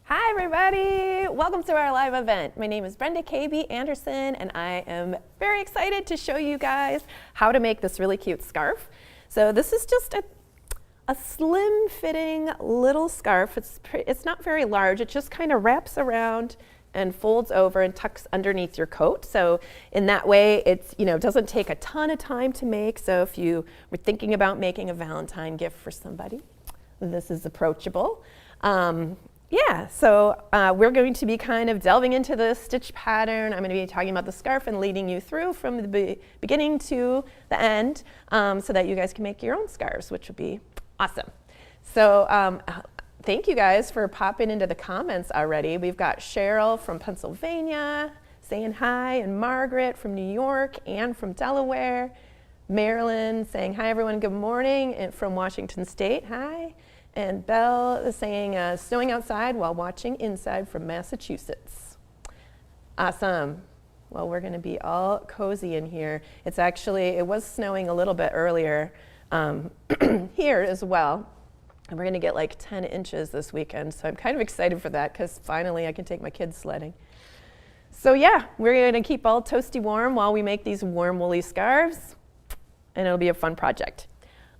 Hi everybody! Welcome to our live event. My name is Brenda KB Anderson and I am very excited to show you guys how to make this really cute scarf. So this is just a slim fitting little scarf. It's not very large. It just kind of wraps around and folds over and tucks underneath your coat. So in that way, it doesn't take a ton of time to make. So if you were thinking about making a Valentine gift for somebody, this is approachable. So we're going to be kind of delving into the stitch pattern. I'm going to be talking about the scarf and leading you through from the beginning to the end so that you guys can make your own scarves, which would be awesome. So thank you guys for popping into the comments already. We've got Cheryl from Pennsylvania saying hi, and Margaret from New York, Anne from Delaware, Marilyn saying hi everyone, good morning, and from Washington State, hi. And Belle is saying, snowing outside while watching inside from Massachusetts. Awesome. Well, we're going to be all cozy in here. It was snowing a little bit earlier here as well. And we're going to get like 10 inches this weekend. So I'm kind of excited for that because finally I can take my kids sledding. So yeah, we're going to keep all toasty warm while we make these warm woolly scarves. And it'll be a fun project.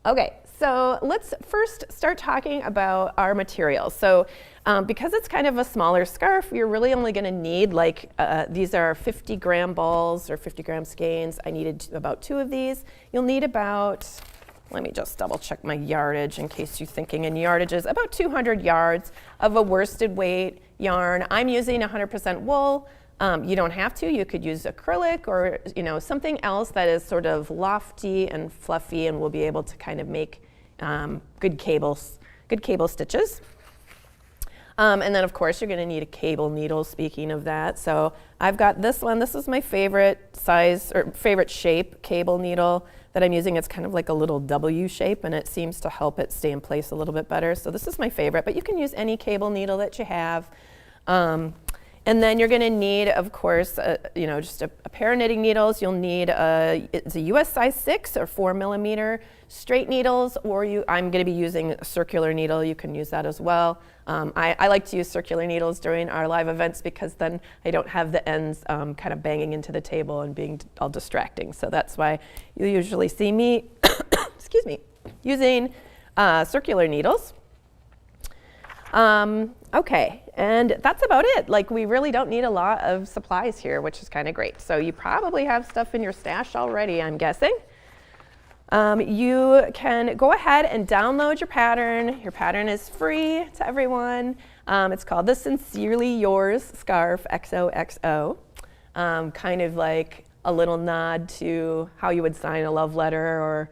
Okay. So let's first start talking about our materials. So because it's kind of a smaller scarf, you're really only going to need these are 50-gram balls or 50-gram skeins. I needed about 2 of these. You'll need about, let me just double check my yardage in case you're thinking in yardages, about 200 yards of a worsted weight yarn. I'm using 100% wool. You don't have to. You could use acrylic or something else that is sort of lofty and fluffy and will be able to kind of make good cable stitches. And then of course you're going to need a cable needle, speaking of that. So I've got this one. This is my favorite size or favorite shape cable needle that I'm using. It's kind of like a little W shape and it seems to help it stay in place a little bit better. So this is my favorite, but you can use any cable needle that you have. And then you're going to need, of course, just a pair of knitting needles. You'll need it's a US size 6 or 4 millimeter straight needles, or I'm going to be using a circular needle. You can use that as well. I like to use circular needles during our live events because then I don't have the ends kind of banging into the table and being all distracting. So that's why you usually see me, excuse me, using circular needles. Okay, and that's about it. We really don't need a lot of supplies here, which is kind of great. So you probably have stuff in your stash already, I'm guessing. You can go ahead and download your pattern. Your pattern is free to everyone. It's called the Sincerely Yours Scarf XOXO. Kind of like a little nod to how you would sign a love letter or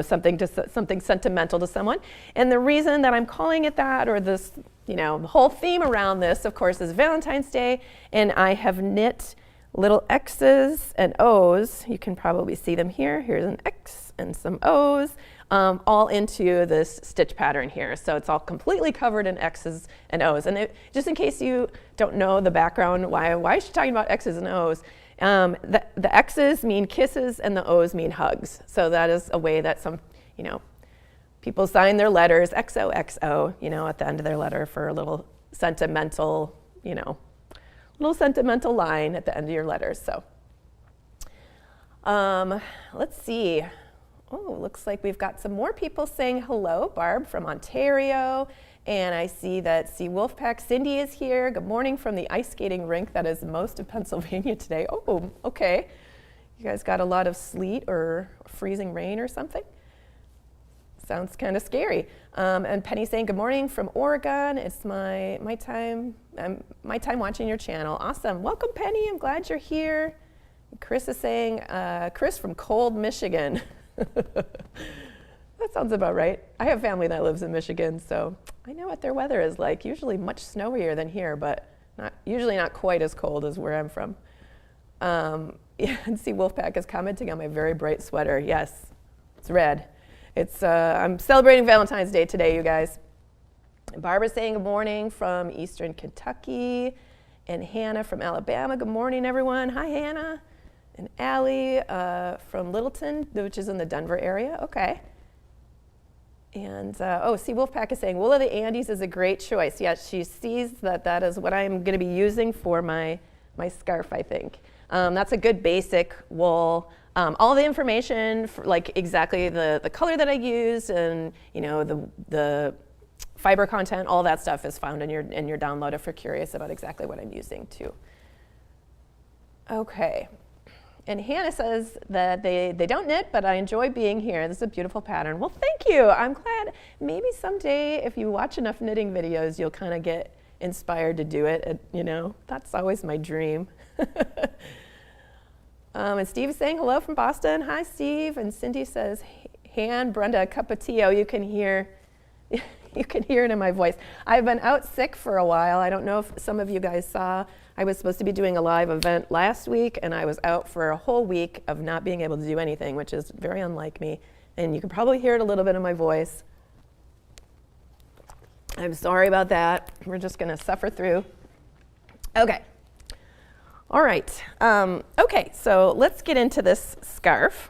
something sentimental to someone. And the reason that I'm calling it that, or this, the whole theme around this, of course, is Valentine's Day, and I have knit little X's and O's. You can probably see them here. Here's an X and some O's, all into this stitch pattern here. So it's all completely covered in X's and O's. And just in case you don't know the background, why is she talking about X's and O's? The X's mean kisses and the O's mean hugs. So that is a way that some, people sign their letters, XOXO, at the end of their letter for a little sentimental, line at the end of your letters. So let's see. Oh, looks like we've got some more people saying hello. Barb from Ontario. And I see that Wolfpack Cindy is here. Good morning from the ice skating rink that is most of Pennsylvania today. Oh, okay. You guys got a lot of sleet or freezing rain or something? Sounds kind of scary. And Penny saying good morning from Oregon. It's my time watching your channel. Awesome. Welcome, Penny. I'm glad you're here. Chris is saying, Chris from cold Michigan. That sounds about right. I have family that lives in Michigan, so I know what their weather is like. Usually much snowier than here, but usually not quite as cold as where I'm from. Yeah, and see Wolfpack is commenting on my very bright sweater. Yes, it's red. I'm celebrating Valentine's Day today, you guys. And Barbara's saying good morning from Eastern Kentucky. And Hannah from Alabama. Good morning, everyone. Hi, Hannah. And Allie from Littleton, which is in the Denver area. Okay. And oh, see, Wolfpack is saying, Wool of the Andes is a great choice. Yes, she sees that that is what I'm going to be using for my scarf, I think. That's a good basic wool. All the information, for, like exactly the color that I used, and you know the fiber content, all that stuff is found in your download if you're curious about exactly what I'm using too. Okay. And Hannah says that they don't knit, but I enjoy being here. This is a beautiful pattern. Well, thank you. I'm glad. Maybe someday, if you watch enough knitting videos, you'll kind of get inspired to do it. You know, that's always my dream. And Steve is saying hello from Boston. Hi, Steve. And Cindy says, "Han, Brenda, a cup of tea." Oh, you can hear it in my voice. I've been out sick for a while. I don't know if some of you guys saw. I was supposed to be doing a live event last week, and I was out for a whole week of not being able to do anything, which is very unlike me. And you can probably hear it a little bit in my voice. I'm sorry about that. We're just going to suffer through. Okay. All right. Okay, so let's get into this scarf.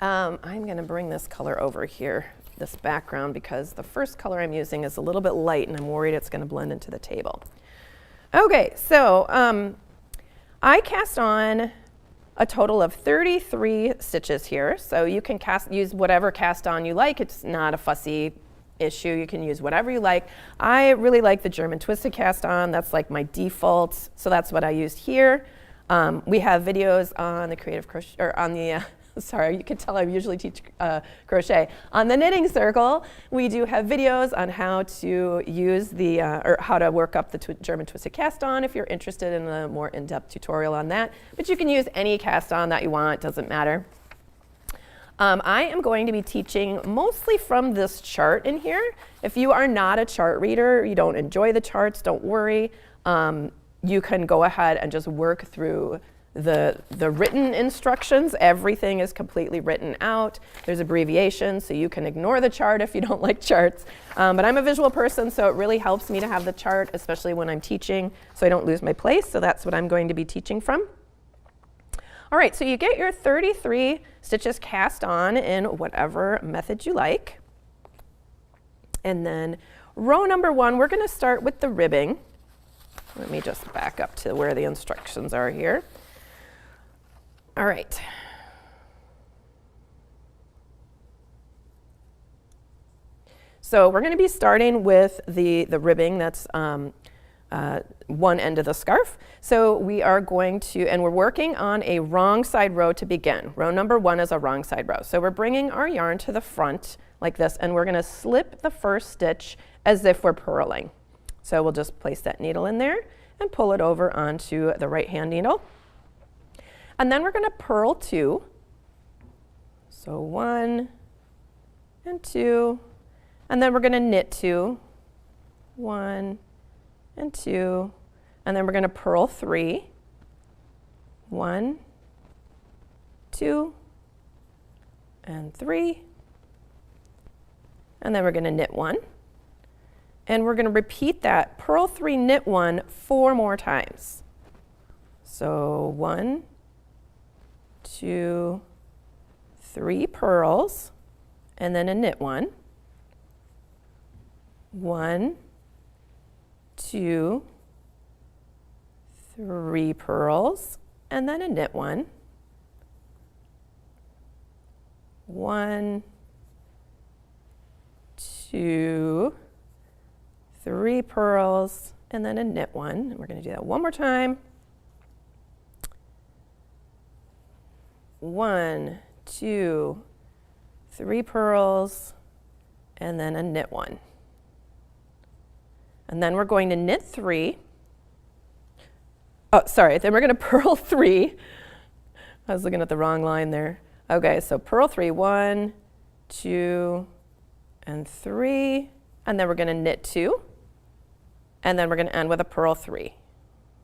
I'm going to bring this color over here, this background, because the first color I'm using is a little bit light, and I'm worried it's going to blend into the table. Okay, so I cast on a total of 33 stitches here. So you can use whatever cast on you like. It's not a fussy issue. You can use whatever you like. I really like the German twisted cast on. That's like my default. So that's what I used here. We have videos on the Creative Crochet, or on the sorry, you can tell I usually teach crochet. On the Knitting Circle, we do have videos on how to use the, or how to work up the German twisted cast on if you're interested in a more in-depth tutorial on that. But you can use any cast on that you want, doesn't matter. I am going to be teaching mostly from this chart in here. If you are not a chart reader, you don't enjoy the charts, don't worry. You can go ahead and just work through the written instructions. Everything is completely written out. There's abbreviations, so you can ignore the chart if you don't like charts. But I'm a visual person, so it really helps me to have the chart, especially when I'm teaching, so I don't lose my place. So that's what I'm going to be teaching from. All right, so you get your 33 stitches cast on in whatever method you like. And then row number 1, we're going to start with the ribbing. Let me just back up to where the instructions are here. All right. So we're going to be starting with the ribbing. That's one end of the scarf. So we are going to, and we're working on a wrong side row to begin. Row number 1 is a wrong side row. So we're bringing our yarn to the front like this, and we're going to slip the first stitch as if we're purling. So we'll just place that needle in there and pull it over onto the right hand needle. And then we're going to purl 2. So 1 and 2, and then we're going to knit 2, 1 and 2, and then we're going to purl 3, 1, 2, and 3, and then we're going to knit 1, and we're going to repeat that purl 3, knit 1 4 more times. So 1, 2, 3 purls, and then a knit 1, 1, 2, 3 purls, and then a knit 1, 1, 2, 3 purls, and then a knit 1. And we're going to do that one more time. 1, 2, 3 purls, and then a knit 1. And then we're going to knit 3. Oh, sorry, then we're going to purl 3. I was looking at the wrong line there. Okay, so purl 3, 1, 2, and 3. And then we're going to knit 2. And then we're going to end with a purl 3.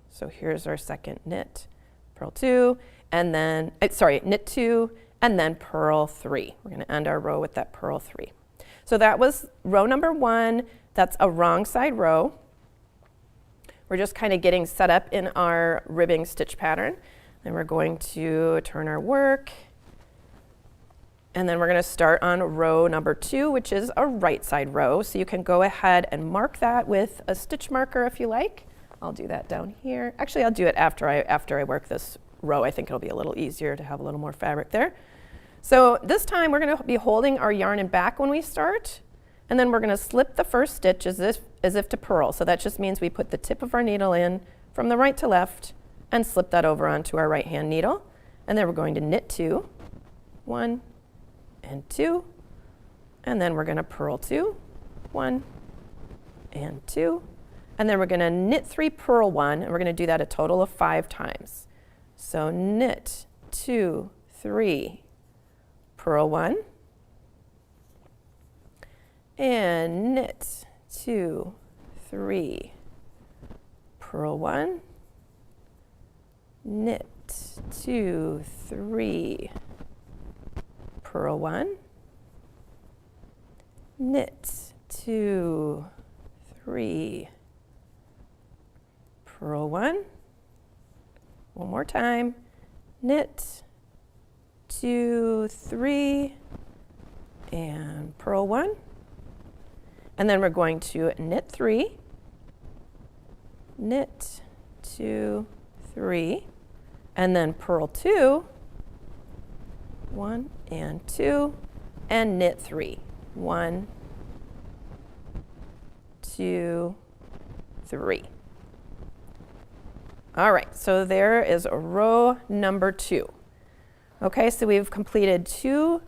So here's our second knit. Purl 2, and then, knit 2, and then purl 3. We're going to end our row with that purl 3. So that was row number 1. That's a wrong side row. We're just kind of getting set up in our ribbing stitch pattern. Then we're going to turn our work. And then we're going to start on row number 2, which is a right side row. So you can go ahead and mark that with a stitch marker if you like. I'll do that down here. Actually, I'll do it after I work this row. I think it'll be a little easier to have a little more fabric there. So this time we're going to be holding our yarn in back when we start, and then we're going to slip the first stitch as if to purl. So that just means we put the tip of our needle in from the right to left and slip that over onto our right hand needle. And then we're going to knit 2, 1 and 2, and then we're going to purl 2, 1 and 2, and then we're going to knit 3, purl 1, and we're going to do that a total of 5 times. So knit 2, 3, purl 1, and knit 2, 3, purl 1, knit 2, 3, purl 1, knit 2, 3, purl 1, one more time, knit 2, 3, and purl 1, and then we're going to knit 3, knit 2, 3, and then purl 2, 1 and 2, and knit 3, 1, 2, 3. All right, so there is row number 2. Okay, so we've completed two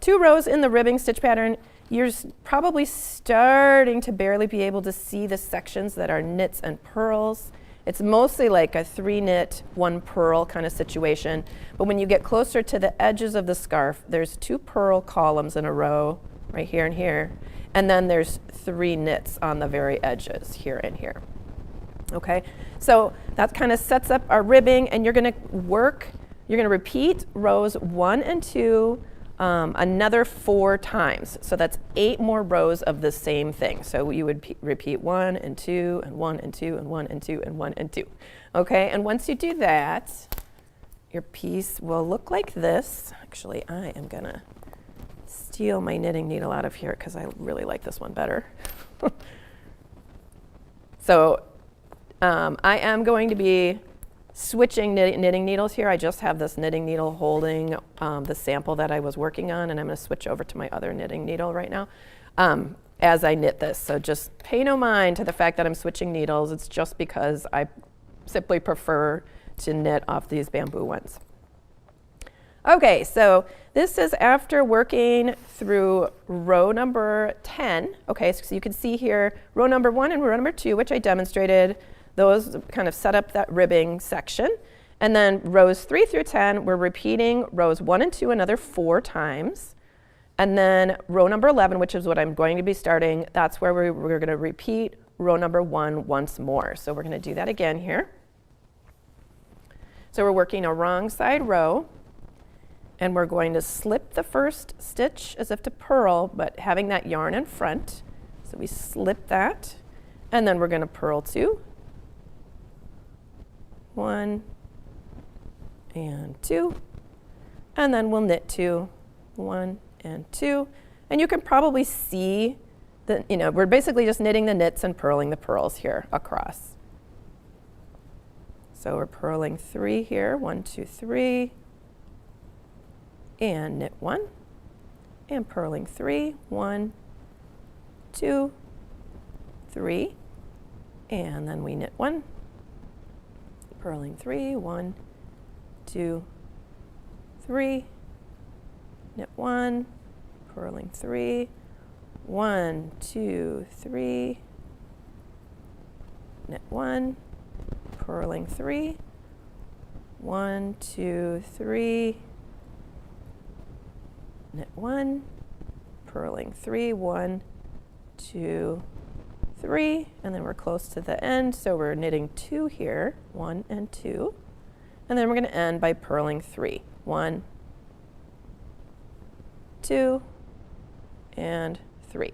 rows in the ribbing stitch pattern. You're probably starting to barely be able to see the sections that are knits and purls. It's mostly like a 3 knit, 1 purl kind of situation. But when you get closer to the edges of the scarf, there's 2 purl columns in a row, right here and here. And then there's 3 knits on the very edges, here and here. Okay, so that kind of sets up our ribbing, and you're going to repeat rows 1 and 2 another 4 times. So that's 8 more rows of the same thing. So you would repeat 1 and 2 and 1 and 2 and 1 and 2 and 1 and 2. Okay, and once you do that, your piece will look like this. Actually, I am going to steal my knitting needle out of here because I really like this one better. So I am going to be switching knitting needles here. I just have this knitting needle holding the sample that I was working on, and I'm going to switch over to my other knitting needle right now as I knit this. So just pay no mind to the fact that I'm switching needles. It's just because I simply prefer to knit off these bamboo ones. Okay, so this is after working through row number 10. Okay, so you can see here row number 1 and row number 2, which I demonstrated. Those kind of set up that ribbing section. And then rows 3 through 10, we're repeating rows 1 and 2 another 4 times. And then row number 11, which is what I'm going to be starting, that's where we're going to repeat row number 1 once more. So we're going to do that again here. So we're working a wrong side row, and we're going to slip the first stitch as if to purl, but having that yarn in front. So we slip that, and then we're going to purl 2, 1 and 2, and then we'll knit 2, 1 and 2, and you can probably see that, we're basically just knitting the knits and purling the purls here across. So we're purling 3 here, 1, 2, 3, and knit 1, and purling 3, 1, 2, 3, and then we knit 1, purling 3, 1, 2, 3, knit 1, purling 3, 1, 2, 3, knit 1, purling 3, 1, 2, 3, knit 1, purling 3, 1, 2, 3, and then we're close to the end, so we're knitting 2 here, 1 and 2, and then we're going to end by purling 3, 1, 2, and 3.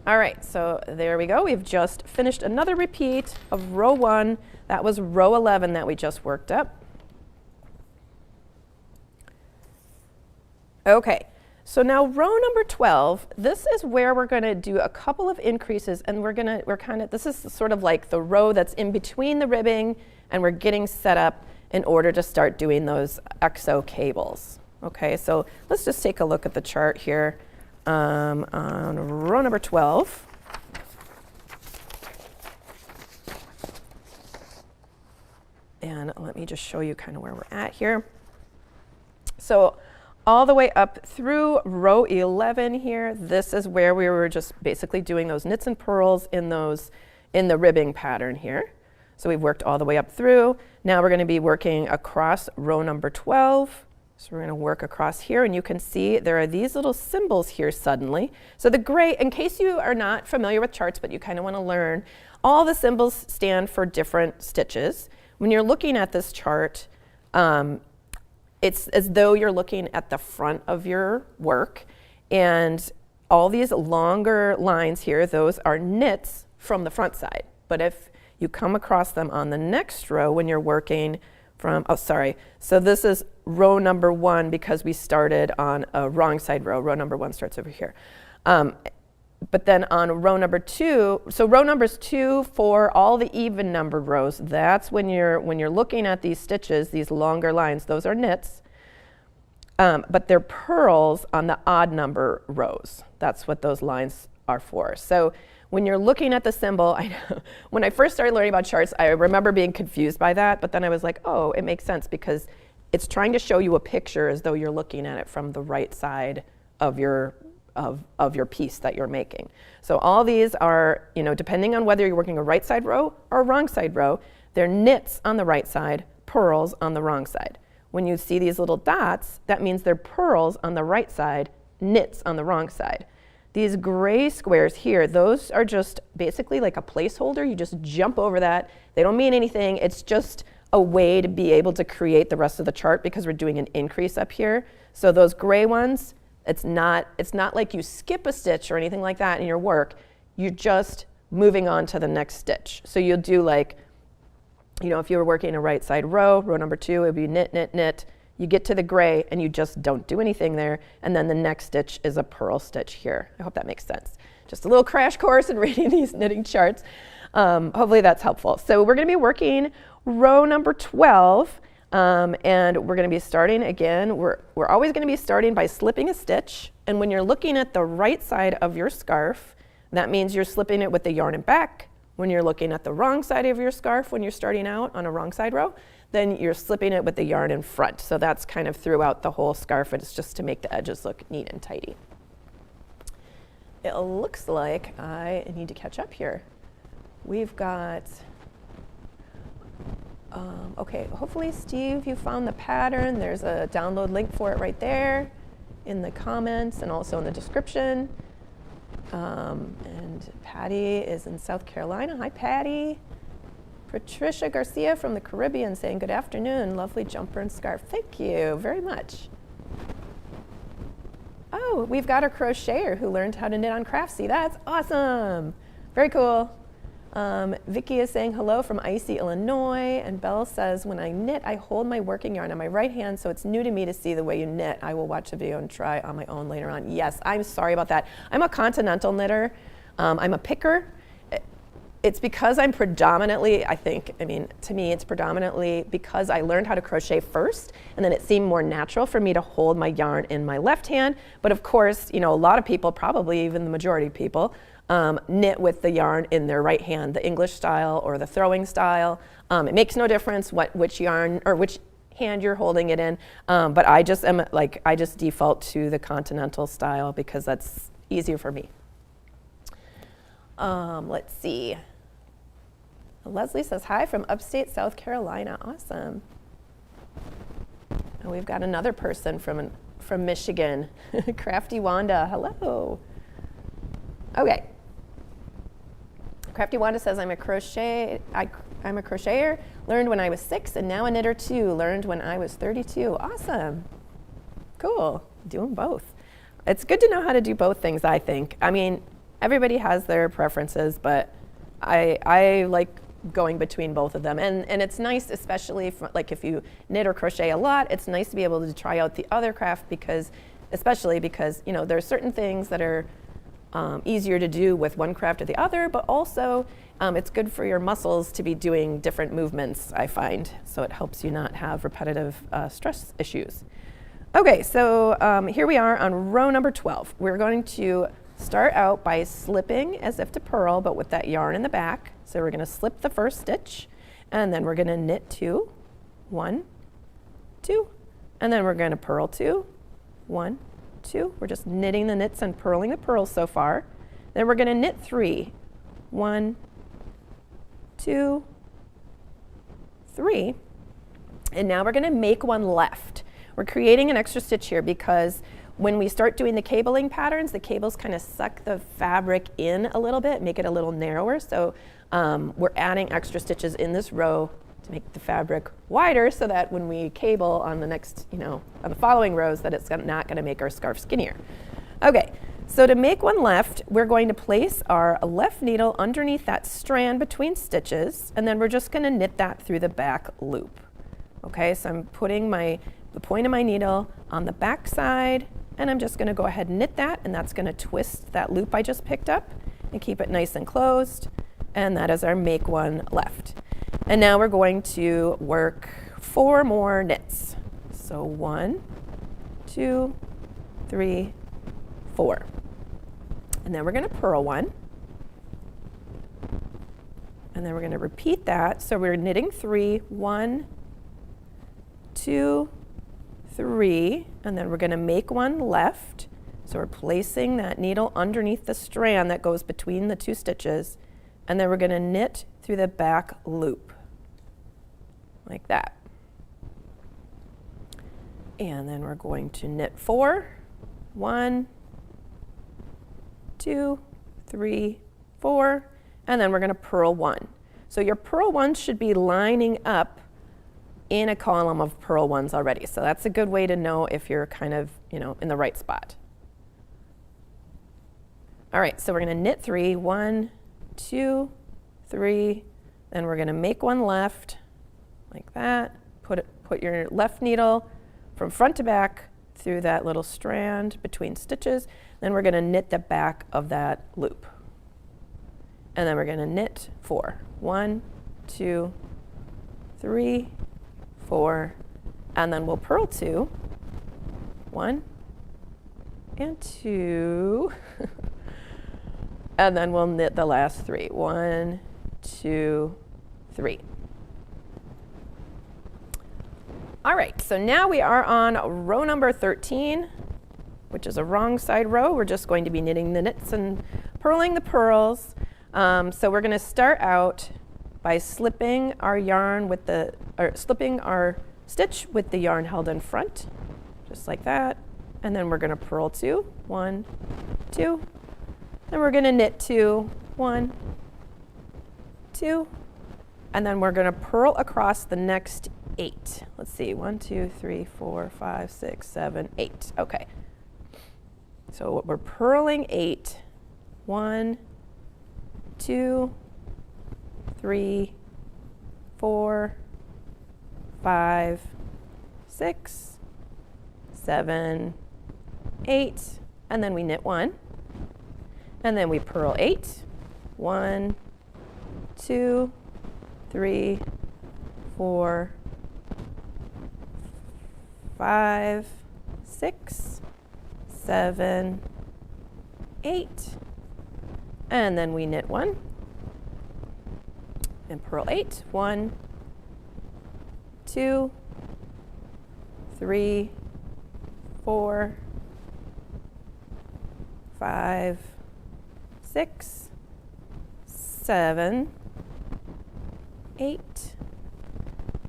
All right, so there we go. We've just finished another repeat of row 1. That was row 11 that we just worked up. Okay, so now row number 12, this is where we're gonna do a couple of increases, and this is sort of like the row that's in between the ribbing, and we're getting set up in order to start doing those EXO cables. Okay, so let's just take a look at the chart here on row number 12. And let me just show you kind of where we're at here. So all the way up through row 11 here, this is where we were just basically doing those knits and purls in the ribbing pattern here. So we've worked all the way up through. Now we're going to be working across row number 12. So we're going to work across here, and you can see there are these little symbols here suddenly. So the gray, in case you are not familiar with charts, but you kind of want to learn, all the symbols stand for different stitches. When you're looking at this chart, it's as though you're looking at the front of your work, and all these longer lines here, those are knits from the front side. But if you come across them on the next row when you're working from, so this is row number 1 because we started on a wrong side row. Row number 1 starts over here. But then on row number 2, so row numbers 2, 4, all the even numbered rows, that's when you're looking at these stitches, these longer lines, those are knits, but they're purls on the odd number rows. That's what those lines are for. So when you're looking at the symbol, I know, when I first started learning about charts, I remember being confused by that, but then I was like, oh, it makes sense because it's trying to show you a picture as though you're looking at it from the right side of your piece that you're making. So all these are, depending on whether you're working a right side row or a wrong side row, they're knits on the right side, purls on the wrong side. When you see these little dots, that means they're purls on the right side, knits on the wrong side. These gray squares here, those are just basically like a placeholder. You just jump over that. They don't mean anything. It's just a way to be able to create the rest of the chart because we're doing an increase up here. So those gray ones, it's not like you skip a stitch or anything like that in your work. You're just moving on to the next stitch. So you'll do like, if you were working a right side row, row number 2, it would be knit, knit, knit. You get to the gray and you just don't do anything there. And then the next stitch is a purl stitch here. I hope that makes sense. Just a little crash course in reading these knitting charts. Hopefully that's helpful. So we're going to be working row number 12. And we're going to be starting again. We're always going to be starting by slipping a stitch. And when you're looking at the right side of your scarf, that means you're slipping it with the yarn in back. When you're looking at the wrong side of your scarf, when you're starting out on a wrong side row, then you're slipping it with the yarn in front. So that's kind of throughout the whole scarf. It's just to make the edges look neat and tidy. It looks like I need to catch up here. We've got, okay, hopefully Steve, you found the pattern. There's a download link for it right there in the comments and also in the description. And Patty is in South Carolina. Hi, Patty. Patricia Garcia from the Caribbean saying, good afternoon, lovely jumper and scarf. Thank you very much. Oh, we've got a crocheter who learned how to knit on Craftsy. That's awesome. Very cool. Vicky is saying hello from Icy, Illinois. And Belle says, when I knit, I hold my working yarn on my right hand, so it's new to me to see the way you knit. I will watch the video and try on my own later on. Yes, I'm sorry about that. I'm a continental knitter. I'm a picker. It's because I'm predominantly, to me, it's predominantly because I learned how to crochet first, and then it seemed more natural for me to hold my yarn in my left hand. But of course, a lot of people, probably even the majority of people, knit with the yarn in their right hand, the English style or the throwing style. It makes no difference which yarn or which hand you're holding it in, but I just default to the continental style because that's easier for me. Let's see. Leslie says, hi from upstate South Carolina. Awesome. And we've got another person from Michigan. Crafty Wanda, hello. Okay. Crafty Wanda says, I'm a crocheter, learned when I was 6, and now a knitter too, learned when I was 32. Awesome. Cool. Doing both. It's good to know how to do both things, I think. I mean, everybody has their preferences, but I like going between both of them. And it's nice, especially if you knit or crochet a lot, it's nice to be able to try out the other craft because especially because, you know, there are certain things that are easier to do with one craft or the other, but also it's good for your muscles to be doing different movements, I find. So it helps you not have repetitive stress issues. Okay, so here we are on row number 12. We're going to start out by slipping as if to purl, but with that yarn in the back. So we're going to slip the first stitch, and then we're going to knit 2, 1, 2, and then we're going to purl 2, 1, 2. We're just knitting the knits and purling the purls so far. Then we're going to knit 3, 1, 2, 3, and now we're going to make one left. We're creating an extra stitch here because when we start doing the cabling patterns, the cables kind of suck the fabric in a little bit, make it a little narrower. So we're adding extra stitches in this row to make the fabric wider so that when we cable on the next, you know, on the following rows, that it's not going to make our scarf skinnier. Okay, so to make one left, we're going to place our left needle underneath that strand between stitches, and then we're just going to knit that through the back loop. Okay, so I'm putting the point of my needle on the back side, and I'm just going to go ahead and knit that, and that's going to twist that loop I just picked up and keep it nice and closed, and that is our make one left. And now we're going to work 4 more knits. So 1, 2, 3, 4. And then we're going to purl 1. And then we're going to repeat that. So we're knitting 3, 1, 2, 3, and then we're going to make one left. So we're placing that needle underneath the strand that goes between the 2 stitches, and then we're going to knit through the back loop like that. And then we're going to knit 4, 1, 2, 3, 4, and then we're going to purl 1. So your purl 1 should be lining up in a column of purl 1s already. So that's a good way to know if you're kind of, you know, in the right spot. All right, so we're going to knit 3, 1, 2, 3, then we're going to make one left like that. Put your left needle from front to back through that little strand between stitches. Then we're going to knit the back of that loop. And then we're going to knit 4. 1, 2, 3, 4, and then we'll purl 2. 1 and 2. And then we'll knit the last 3. 1, 2, 3. All right, so now we are on row number 13, which is a wrong side row. We're just going to be knitting the knits and purling the purls. So we're going to start out by slipping our yarn with slipping our stitch with the yarn held in front, just like that. And then we're going to purl 2, 1, 2. Then we're going to knit 2, 1, 2. And then we're going to purl across the next 8. Let's see, 1, 2, 3, 4, 5, 6, 7, 8. Okay. So we're purling 8. 1, 2, 3, 4, 5, 6, 7, 8, and then we knit 1, and then we purl 8. 1, 2, 3, 4, 5, 6, 7, 8, and then we knit 1 and purl 8. 1, 2, 3, 4, 5, 6, 7, 8,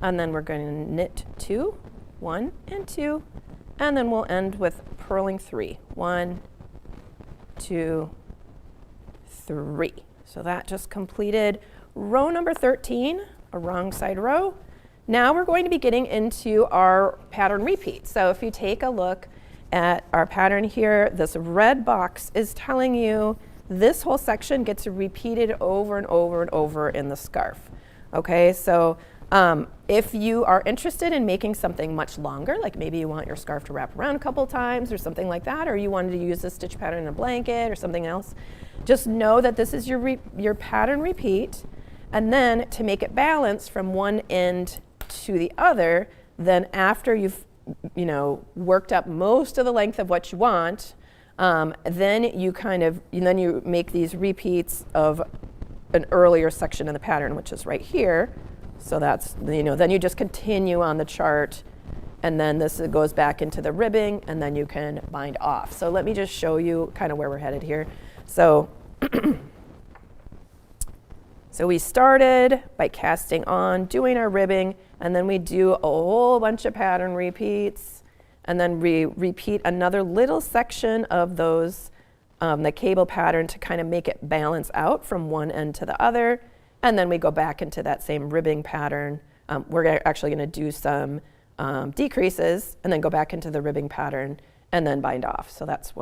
and then we're going to knit 2, 1 and 2, and then we'll end with purling 3. 1, 2, 3. So that just completed row number 13, a wrong side row. Now we're going to be getting into our pattern repeat. So if you take a look at our pattern here, this red box is telling you this whole section gets repeated over and over and over in the scarf. Okay, so If you are interested in making something much longer, like maybe you want your scarf to wrap around a couple times or something like that, or you wanted to use this stitch pattern in a blanket or something else, just know that this is your pattern repeat. And then to make it balance from one end to the other, then after you've worked up most of the length of what you want, then you make these repeats of an earlier section in the pattern, which is right here. So that's, then you just continue on the chart, and then this goes back into the ribbing, and then you can bind off. So let me just show you kind of where we're headed here. So, so we started by casting on, doing our ribbing, and then we do a whole bunch of pattern repeats, and then we repeat another little section of those, the cable pattern to kind of make it balance out from one end to the other. And then we go back into that same ribbing pattern. We're actually going to do some decreases and then go back into the ribbing pattern and then bind off. So that's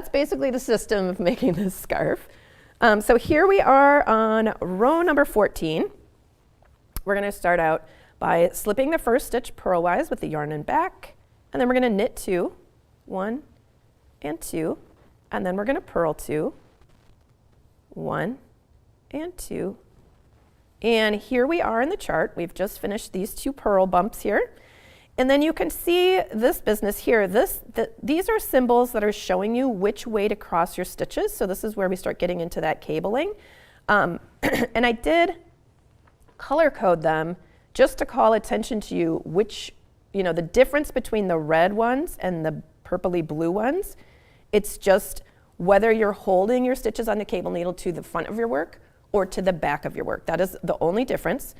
basically the system of making this scarf. So here we are on row number 14. We're going to start out by slipping the first stitch purlwise with the yarn and back, and then we're going to knit 2, 1 and 2, and then we're going to purl 2, 1 and 2, and here we are in the chart. We've just finished these 2 purl bumps here, and then you can see this business here. These are symbols that are showing you which way to cross your stitches. So this is where we start getting into that cabling, and I did color code them just to call attention to you which, the difference between the red ones and the purpley blue ones. It's just whether you're holding your stitches on the cable needle to the front of your work or to the back of your work. That is the only difference.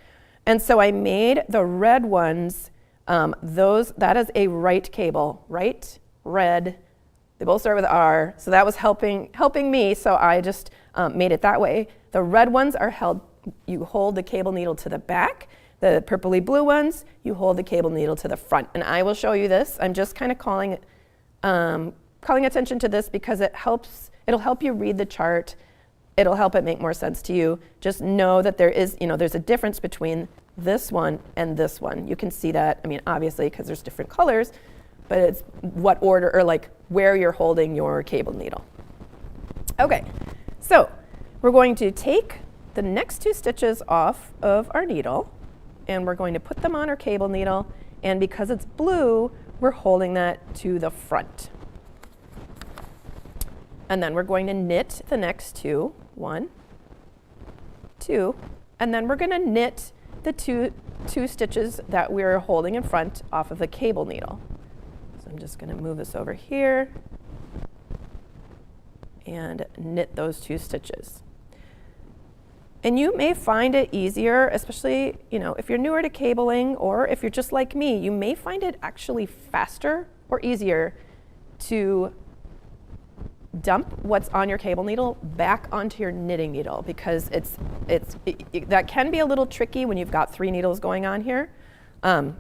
And so I made the red ones, that is a right cable, right, red. They both start with R, so that was helping me, so I just made it that way. The red ones are held, you hold the cable needle to the back. The purpley blue ones, you hold the cable needle to the front. And I will show you this. I'm just kind of calling attention to this because it'll help you read the chart. It'll help it make more sense to you. Just know that there's a difference between this one and this one. You can see that, obviously, because there's different colors, but it's what order or like where you're holding your cable needle. Okay, so we're going to take the next 2 stitches off of our needle, and we're going to put them on our cable needle, and because it's blue, we're holding that to the front. And then we're going to knit the next 2, 1, 2, and then we're going to knit the two stitches that we're holding in front off of the cable needle. So I'm just going to move this over here and knit those 2 stitches. And you may find it easier, especially if you're newer to cabling, or if you're just like me, you may find it actually faster or easier to dump what's on your cable needle back onto your knitting needle, because that can be a little tricky when you've got 3 needles going on here. But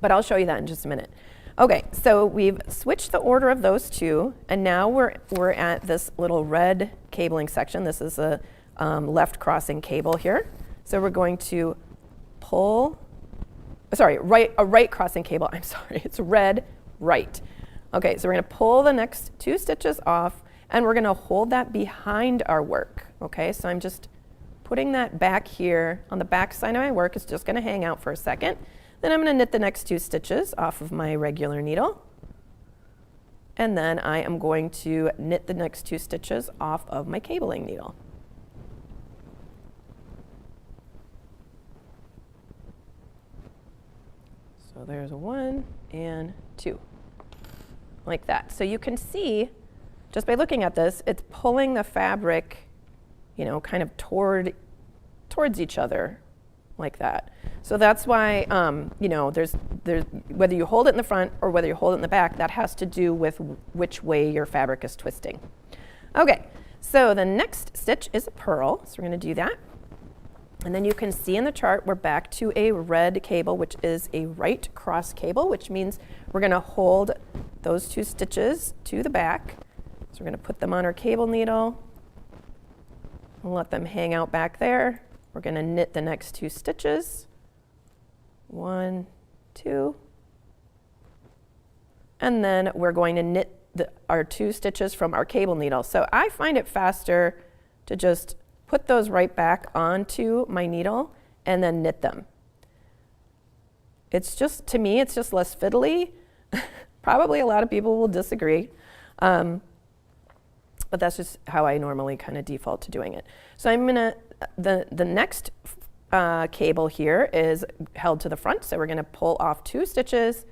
I'll show you that in just a minute. Okay, so we've switched the order of those 2, and now we're at this little red cabling section. This is a left crossing cable here. So we're going to pull, a right crossing cable. I'm sorry, it's red, right. Okay, so we're going to pull the next 2 stitches off, and we're going to hold that behind our work. Okay, so I'm just putting that back here on the back side of my work. It's just going to hang out for a second. Then I'm going to knit the next 2 stitches off of my regular needle, and then I am going to knit the next 2 stitches off of my cabling needle. So there's 1 and 2, like that. So you can see, just by looking at this, it's pulling the fabric, kind of towards each other, like that. So that's why, there's whether you hold it in the front or whether you hold it in the back, that has to do with which way your fabric is twisting. Okay, so the next stitch is a purl, so we're going to do that. And then you can see in the chart, we're back to a red cable, which is a right cross cable, which means we're going to hold those 2 stitches to the back. So we're going to put them on our cable needle and let them hang out back there. we're going to knit the next 2 stitches. 1, 2. And then we're going to knit our 2 stitches from our cable needle. So I find it faster to just put those right back onto my needle and then knit them. It's just, to me, it's just less fiddly. Probably a lot of people will disagree. But that's just how I normally kind of default to doing it. So I'm gonna, the next cable here is held to the front. So we're gonna pull off 2 stitches,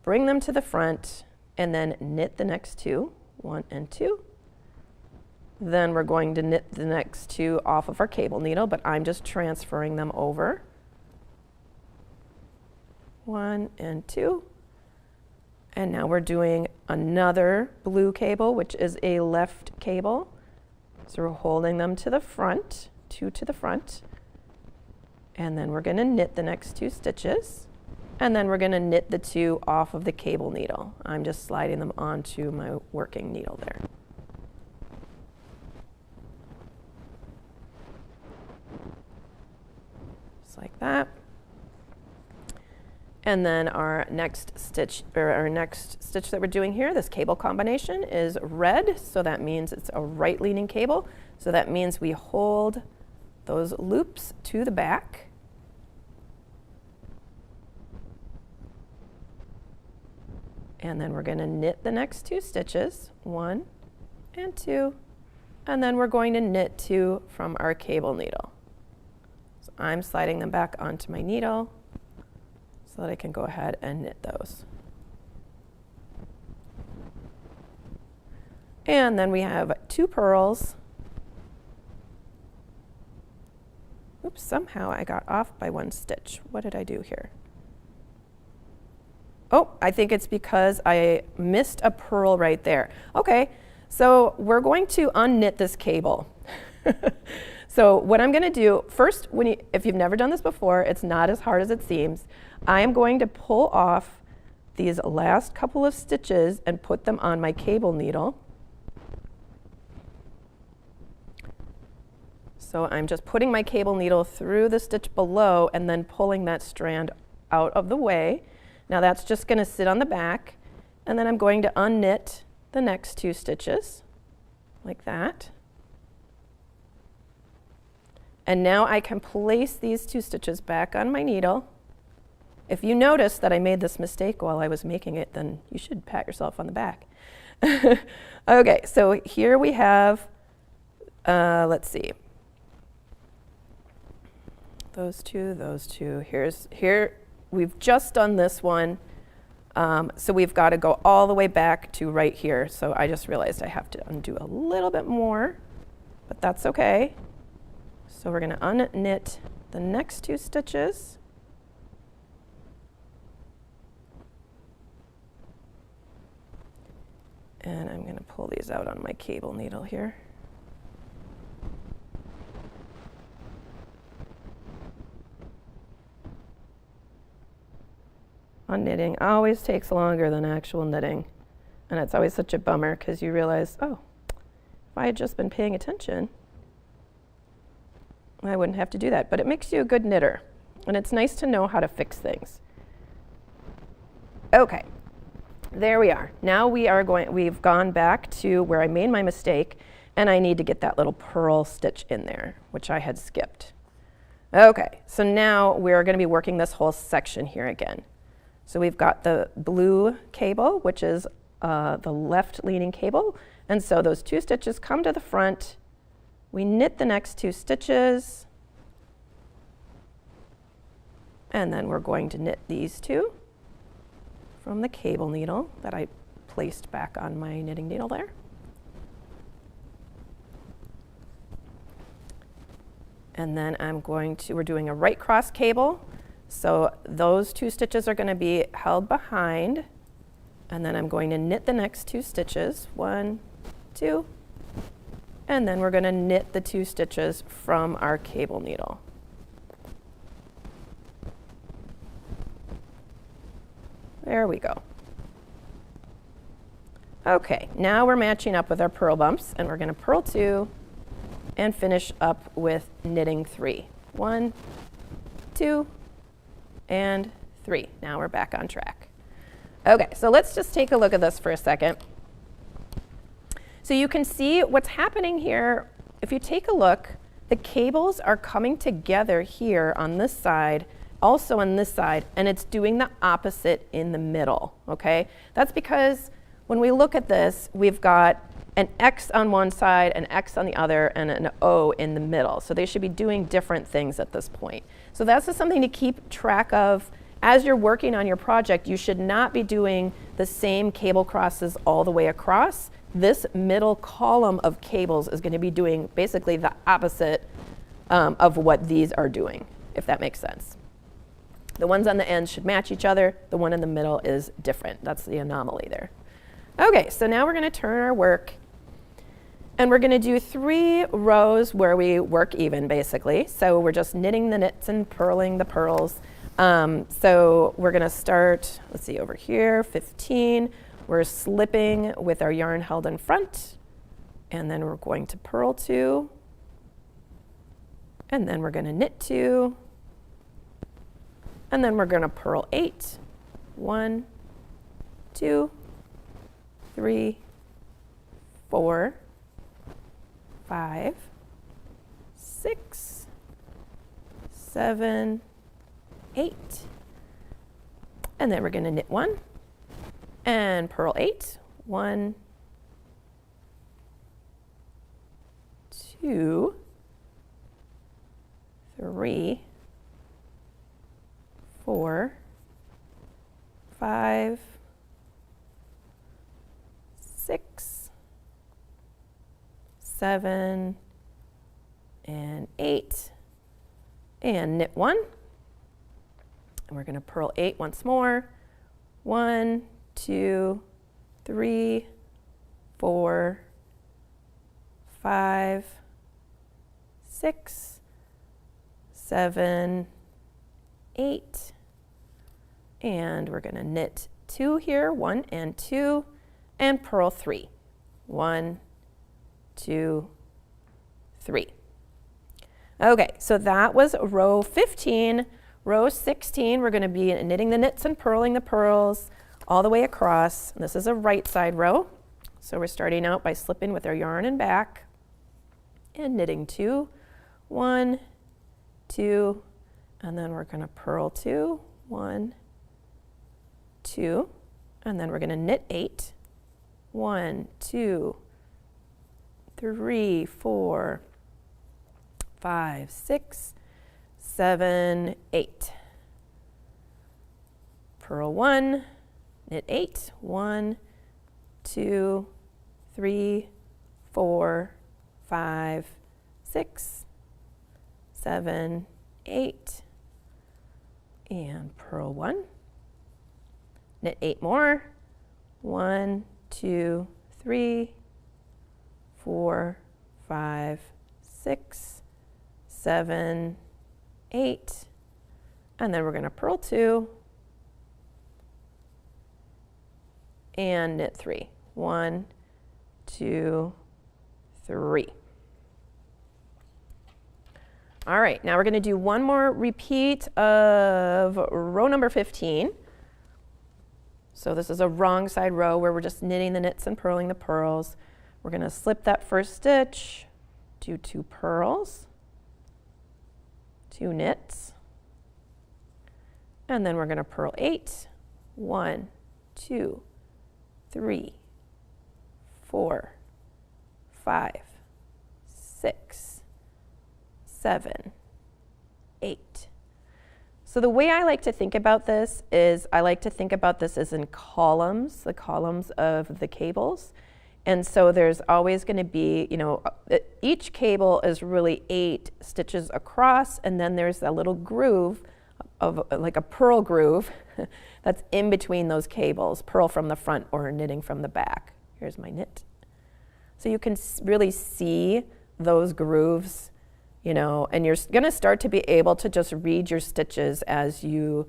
bring them to the front, and then knit the next 2, 1 and 2. Then we're going to knit the next 2 off of our cable needle, but I'm just transferring them over. 1 and 2. And now we're doing another blue cable, which is a left cable. So we're holding them to the front, 2 to the front. And then we're going to knit the next 2 stitches. And then we're going to knit the 2 off of the cable needle. I'm just sliding them onto my working needle there. Just like that. And then our next stitch that we're doing here, this cable combination, is red. So that means it's a right leaning cable. So that means we hold those loops to the back. And then we're going to knit the next 2 stitches, 1 and 2, and then we're going to knit 2 from our cable needle. So I'm sliding them back onto my needle so that I can go ahead and knit those. And then we have 2 purls. Oops, somehow I got off by 1 stitch. What did I do here? Oh, I think it's because I missed a purl right there. Okay, so we're going to unknit this cable. So what I'm going to do, first, if you've never done this before, it's not as hard as it seems. I am going to pull off these last couple of stitches and put them on my cable needle. So I'm just putting my cable needle through the stitch below and then pulling that strand out of the way. Now that's just going to sit on the back, and then I'm going to unknit the next 2 stitches, like that. And now I can place these 2 stitches back on my needle. If you notice that I made this mistake while I was making it, then you should pat yourself on the back. Okay, so here we have, let's see. Those two, here. We've just done this one, so we've got to go all the way back to right here. So I just realized I have to undo a little bit more, but that's okay. So we're going to unknit the next 2 stitches. And I'm going to pull these out on my cable needle here. Unknitting always takes longer than actual knitting, and it's always such a bummer because you realize, oh, if I had just been paying attention, I wouldn't have to do that. But it makes you a good knitter, and it's nice to know how to fix things. Okay, there we are. Now we've gone back to where I made my mistake, and I need to get that little purl stitch in there, which I had skipped. Okay, so now we're going to be working this whole section here again. So we've got the blue cable, which is the left leaning cable. And so those 2 stitches come to the front. We knit the next 2 stitches. And then we're going to knit these 2 from the cable needle that I placed back on my knitting needle there. And then we're doing a right cross cable. So those 2 stitches are going to be held behind, and then I'm going to knit the next 2 stitches, 1, 2, and then we're going to knit the 2 stitches from our cable needle. There we go. Okay, now we're matching up with our purl bumps, and we're going to purl 2 and finish up with knitting 3. 1, 2, and 3. Now we're back on track. Okay, so let's just take a look at this for a second. So you can see what's happening here. If you take a look, the cables are coming together here on this side, also on this side, and it's doing the opposite in the middle, okay? That's because when we look at this, we've got an X on one side, an X on the other, and an O in the middle. So they should be doing different things at this point. So that's just something to keep track of. As you're working on your project, you should not be doing the same cable crosses all the way across. This middle column of cables is going to be doing basically the opposite of what these are doing, if that makes sense. The ones on the ends should match each other. The one in the middle is different. That's the anomaly there. Okay, so now we're going to turn our work, and we're going to do 3 rows where we work even, basically. So we're just knitting the knits and purling the purls. So we're going to start, let's see, over here, 15. We're slipping with our yarn held in front, and then we're going to purl 2, and then we're going to knit 2, and then we're going to purl 8. 1, 2, 3, 4, 5, 6, 7, 8. And then we're going to knit 1 and purl 8. 1, 2, 3, 4, 5, 6, 7, and 8. And knit 1. And we're going to purl 8 once more. 1, 2, 3, 4, 5, 6, 7, 8. And we're going to knit 2 here, 1 and 2, and purl 3. 1, 2, 3. Okay, so that was row 15. Row 16, we're going to be knitting the knits and purling the purls all the way across. This is a right side row. So we're starting out by slipping with our yarn and back and knitting 2, 1, 2, and then we're going to purl 2, 1, 2, and then we're going to knit 8. 1, 2, 3, 4, 5, 6, 7, 8. Purl 1, knit 8. 1, 2, 3, 4, 5, 6, 7, 8. And purl 1, knit 8 more. 1, 2, 3, 4, 5, 6, 7, 8, and then we're going to purl 2 and knit 3. 1, 2, 3. All right, now we're going to do one more repeat of row number 15. So this is a wrong side row where we're just knitting the knits and purling the purls. We're going to slip that first stitch, do 2 purls, 2 knits, and then we're going to purl 8. 1, 2, 3, 4, 5, 6, 7, 8. So the way I like to think about this is I like to think about this as in columns, the columns of the cables. And so there's always going to be, you know, each cable is really 8 stitches across, and then there's a little groove of like a purl groove that's in between those cables, purl from the front or knitting from the back. Here's my knit. So you can really see those grooves, you know, and you're going to start to be able to just read your stitches as you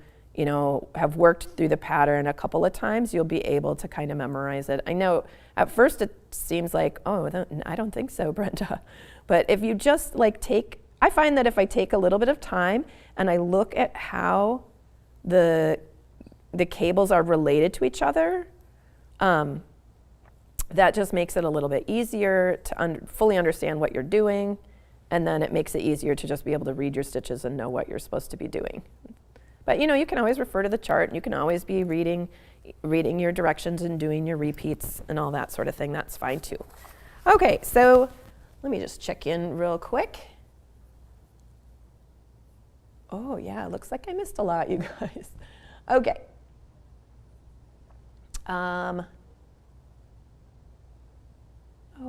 have worked through the pattern a couple of times. You'll be able to kind of memorize it. I know at first it seems like, oh, I don't think so, Brenda. But if you just like take I find that if I take a little bit of time and I look at how the cables are related to each other, that just makes it a little bit easier to fully understand what you're doing, and then it makes it easier to just be able to read your stitches and know what you're supposed to be doing. But you can always refer to the chart, and you can always be reading your directions and doing your repeats and all that sort of thing. That's fine too. Okay, so let me just check in real quick. Oh yeah, it looks like I missed a lot, you guys. Okay. Oh,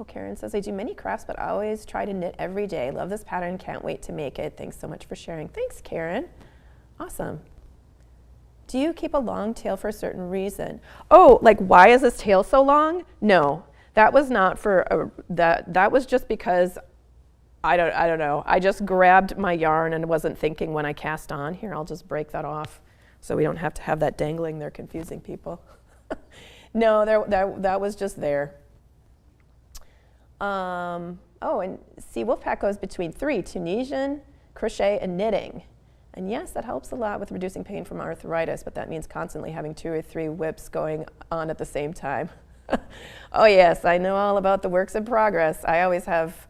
Karen says, I do many crafts, but I always try to knit every day. Love this pattern, can't wait to make it. Thanks so much for sharing. Thanks, Karen. Awesome. Do you keep a long tail for a certain reason? Oh, like why is this tail so long? No, that was not for that was just because I don't know. I just grabbed my yarn and wasn't thinking when I cast on. Here, I'll just break that off so we don't have to have that dangling there confusing people. No, that was just there. Oh, and see, Wolfpack goes between 3, Tunisian, crochet, and knitting. And yes, that helps a lot with reducing pain from arthritis, but that means constantly having 2 or 3 whips going on at the same time. Oh yes, I know all about the works in progress. I always have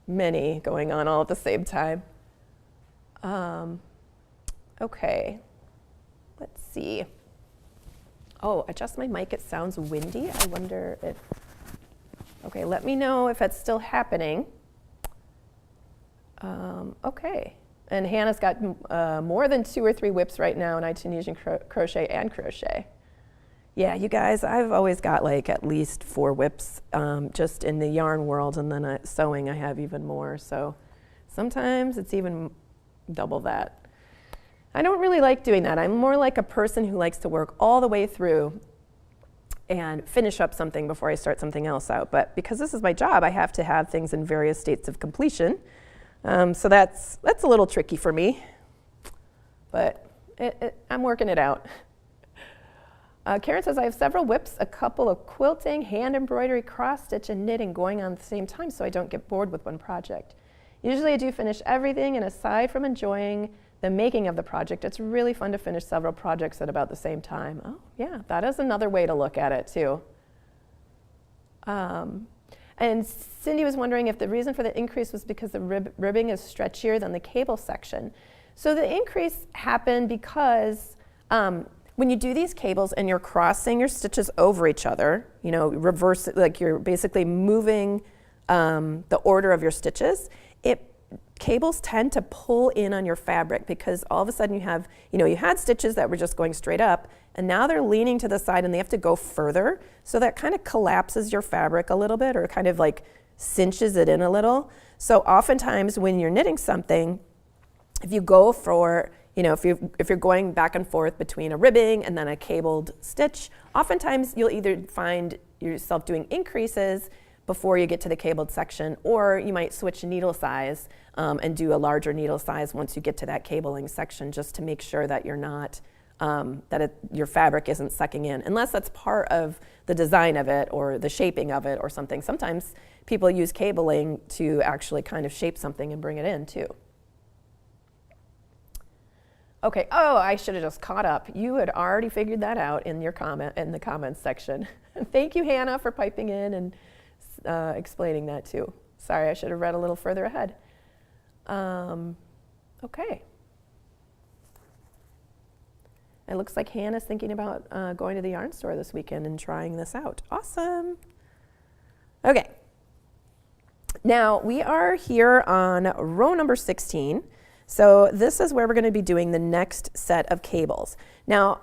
many going on all at the same time. Okay, let's see. Oh, adjust my mic, it sounds windy. I wonder if, okay, let me know if it's still happening. Okay. And Hannah's got more than 2 or 3 whips right now, and I Tunisian crochet and crochet. Yeah, you guys, I've always got like at least 4 whips just in the yarn world, and then sewing I have even more. So sometimes it's even double that. I don't really like doing that. I'm more like a person who likes to work all the way through and finish up something before I start something else out. But because this is my job, I have to have things in various states of completion. So that's a little tricky for me, but I'm working it out. Karen says, I have several whips, a couple of quilting, hand embroidery, cross stitch, and knitting going on at the same time so I don't get bored with one project. Usually I do finish everything, and aside from enjoying the making of the project, it's really fun to finish several projects at about the same time. Oh yeah, that is another way to look at it too. And Cindy was wondering if the reason for the increase was because the ribbing is stretchier than the cable section. So the increase happened because when you do these cables and you're crossing your stitches over each other, reverse, like you're basically moving the order of your stitches, cables tend to pull in on your fabric because all of a sudden you have, you had stitches that were just going straight up, and now they're leaning to the side and they have to go further. So that kind of collapses your fabric a little bit, or kind of like cinches it in a little. So oftentimes when you're knitting something, if you go for, if you're going back and forth between a ribbing and then a cabled stitch, oftentimes you'll either find yourself doing increases before you get to the cabled section, or you might switch needle size and do a larger needle size once you get to that cabling section, just to make sure that you're not, your fabric isn't sucking in, unless that's part of the design of it or the shaping of it or something. Sometimes people use cabling to actually kind of shape something and bring it in too. Okay, oh, I should have just caught up. You had already figured that out in your in the comments section. Thank you, Hannah, for piping in and explaining that too. Sorry, I should have read a little further ahead. Okay. It looks like Hannah's thinking about going to the yarn store this weekend and trying this out. Awesome. Okay. Now, we are here on row number 16. So this is where we're going to be doing the next set of cables. Now,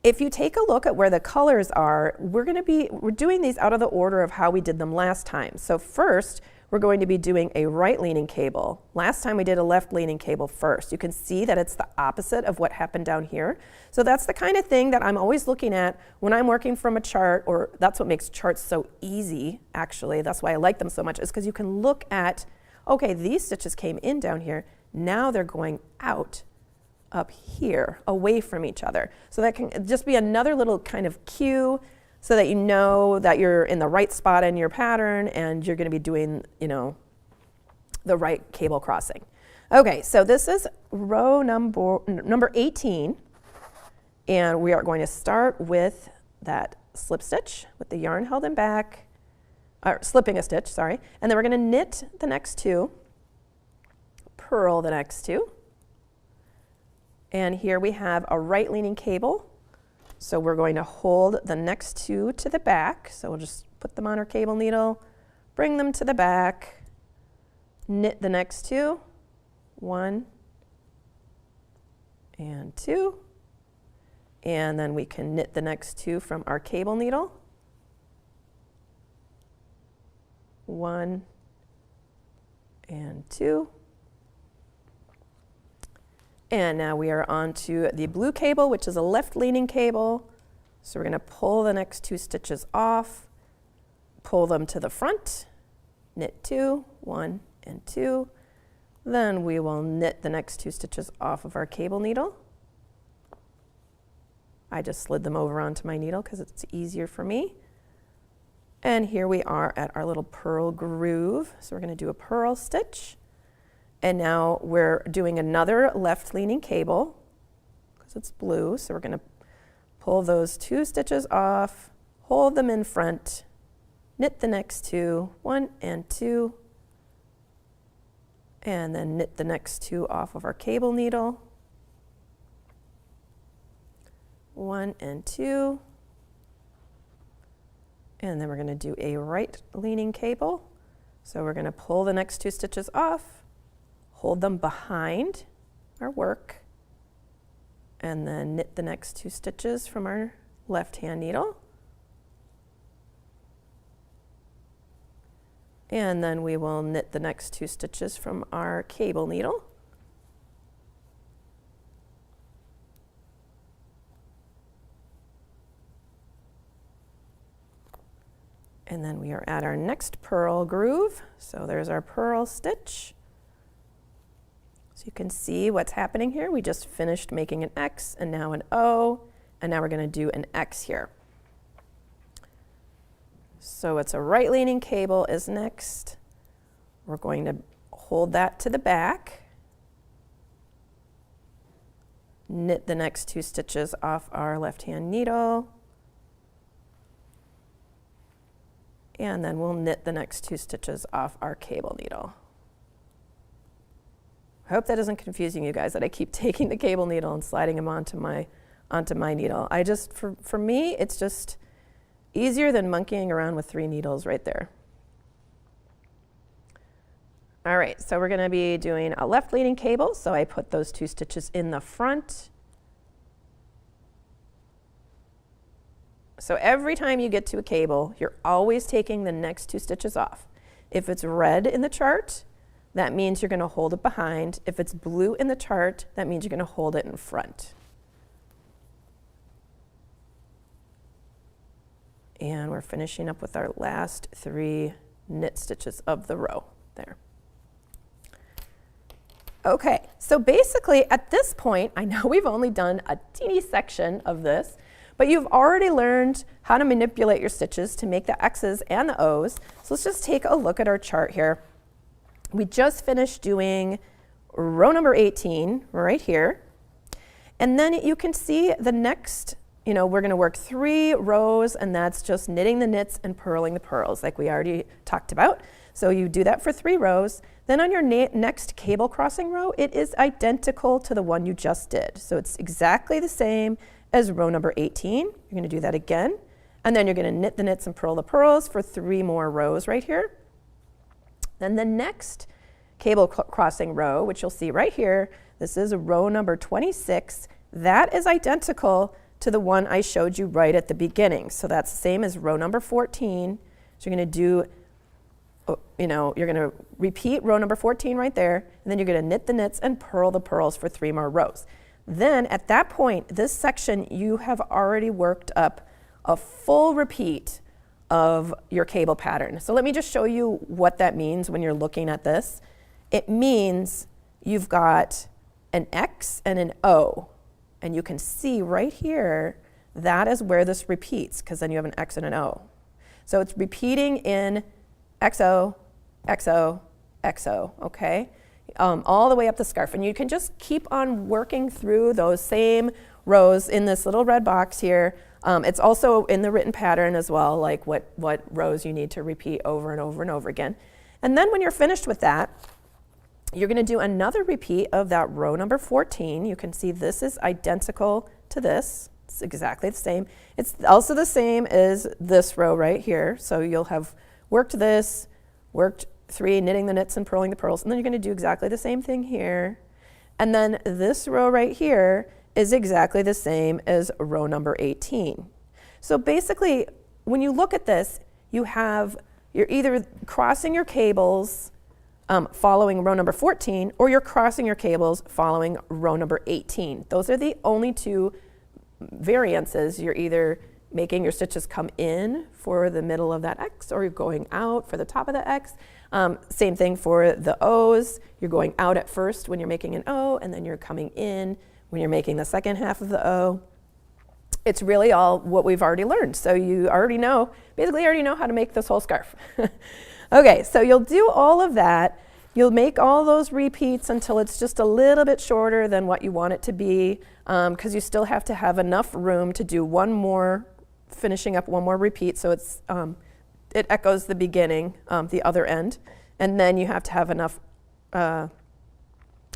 if you take a look at where the colors are, we're doing these out of the order of how we did them last time. So first, we're going to be doing a right-leaning cable. Last time we did a left-leaning cable first. You can see that it's the opposite of what happened down here. So that's the kind of thing that I'm always looking at when I'm working from a chart, or that's what makes charts so easy, actually. That's why I like them so much, is because you can look at, okay, these stitches came in down here. Now they're going out up here, away from each other. So that can just be another little kind of cue so that you know that you're in the right spot in your pattern and you're going to be doing, the right cable crossing. Okay, so this is row number 18, and we are going to start with that slip stitch with the yarn held in back, or slipping a stitch, sorry, and then we're going to knit the next two, purl the next two, and here we have a right leaning cable, so we're going to hold the next two to the back, so we'll just put them on our cable needle, bring them to the back, knit the next two, 1 and 2, and then we can knit the next two from our cable needle, 1 and 2, and now we are on to the blue cable, which is a left leaning cable, so we're going to pull the next two stitches off, pull them to the front, knit 2, 1 and 2, then we will knit the next two stitches off of our cable needle. I just slid them over onto my needle because it's easier for me. And here we are at our little purl groove. So we're going to do a purl stitch. And now we're doing another left leaning cable because it's blue. So we're going to pull those two stitches off, hold them in front, knit the next two, 1 and 2, and then knit the next two off of our cable needle, 1 and 2, and then we're going to do a right leaning cable. So we're going to pull the next two stitches off, hold them behind our work, and then knit the next two stitches from our left hand needle. And then we will knit the next two stitches from our cable needle. And then we are at our next purl groove. So there's our purl stitch. So you can see what's happening here. We just finished making an X and now an O, and now we're going to do an X here. So it's a right leaning cable is next. We're going to hold that to the back, knit the next two stitches off our left hand needle, and then we'll knit the next two stitches off our cable needle. I hope that isn't confusing you guys that I keep taking the cable needle and sliding them onto my needle. For me, it's just easier than monkeying around with 3 needles right there. All right, so we're going to be doing a left leaning cable, so I put those 2 stitches in the front. So every time you get to a cable, you're always taking the next 2 stitches off. If it's red in the chart, that means you're going to hold it behind. If it's blue in the chart, that means you're going to hold it in front. And we're finishing up with our last 3 knit stitches of the row there. Okay, so basically at this point, I know we've only done a teeny section of this, but you've already learned how to manipulate your stitches to make the X's and the O's. So let's just take a look at our chart here. We just finished doing row number 18 right here. And then you can see the next, we're going to work 3 rows, and that's just knitting the knits and purling the purls like we already talked about. So you do that for 3 rows. Then on your next cable crossing row, it is identical to the one you just did. So it's exactly the same as row number 18. You're going to do that again. And then you're going to knit the knits and purl the purls for 3 more rows right here. Then the next cable crossing row, which you'll see right here, this is row number 26. That is identical to the one I showed you right at the beginning. So that's the same as row number 14. So you're going to do, you're going to repeat row number 14 right there, and then you're going to knit the knits and purl the purls for 3 more rows. Then at that point, this section, you have already worked up a full repeat of your cable pattern. So let me just show you what that means when you're looking at this. It means you've got an X and an O, and you can see right here, that is where this repeats, because then you have an X and an O. So it's repeating in XO, XO, XO, okay? All the way up the scarf. And you can just keep on working through those same rows in this little red box here. It's also in the written pattern as well, like what rows you need to repeat over and over and over again. And then when you're finished with that, you're going to do another repeat of that row number 14. You can see this is identical to this. It's exactly the same. It's also the same as this row right here. So you'll have worked this, worked 3, knitting the knits and purling the pearls, and then you're going to do exactly the same thing here. And then this row right here is exactly the same as row number 18. So basically, when you look at this, you're either crossing your cables following row number 14, or you're crossing your cables following row number 18. Those are the only two variances. You're either making your stitches come in for the middle of that X, or you're going out for the top of the X. Same thing for the O's. You're going out at first when you're making an O, and then you're coming in when you're making the second half of the O. It's really all what we've already learned. So you already know, basically already know how to make this whole scarf. Okay, so you'll do all of that. You'll make all those repeats until it's just a little bit shorter than what you want it to be, because you still have to have enough room to do one more, finishing up one more repeat, so it echoes the beginning, the other end, and then you have to have enough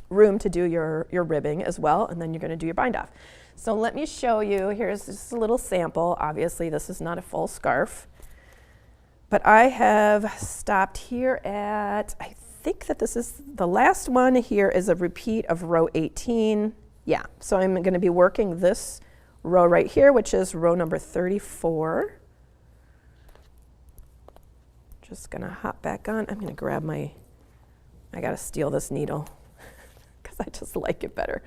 room to do your ribbing as well, and then you're going to do your bind off. So let me show you. Here's just a little sample. Obviously, this is not a full scarf, but I have stopped here at, I think that this is the last one here is a repeat of row 18. Yeah, so I'm going to be working this row right here, which is row number 34. Just going to hop back on. I'm going to grab I got to steal this needle because I just like it better.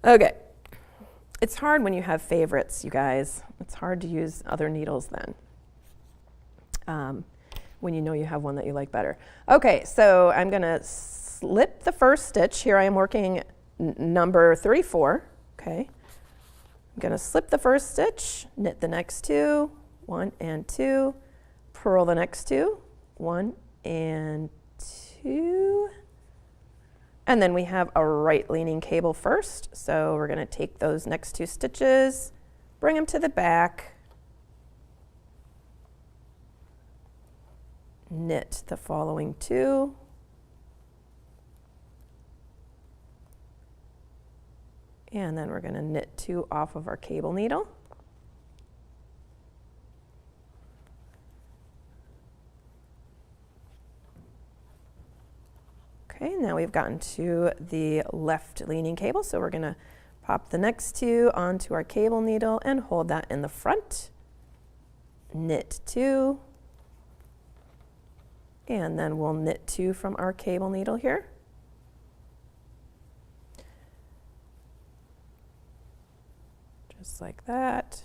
Okay. It's hard when you have favorites, you guys. It's hard to use other needles then, when you know you have one that you like better. Okay, so I'm going to slip the first stitch. Here I am working number 34. Okay, I'm going to slip the first stitch, knit the next 2, 1 and 2, purl the next 2, 1 and 2. And then we have a right leaning cable first. So we're going to take those next 2 stitches, bring them to the back, knit the following 2, and then we're going to knit 2 off of our cable needle. Okay, now we've gotten to the left leaning cable, so we're going to pop the next 2 onto our cable needle and hold that in the front. Knit 2, and then we'll knit 2 from our cable needle here. Just like that.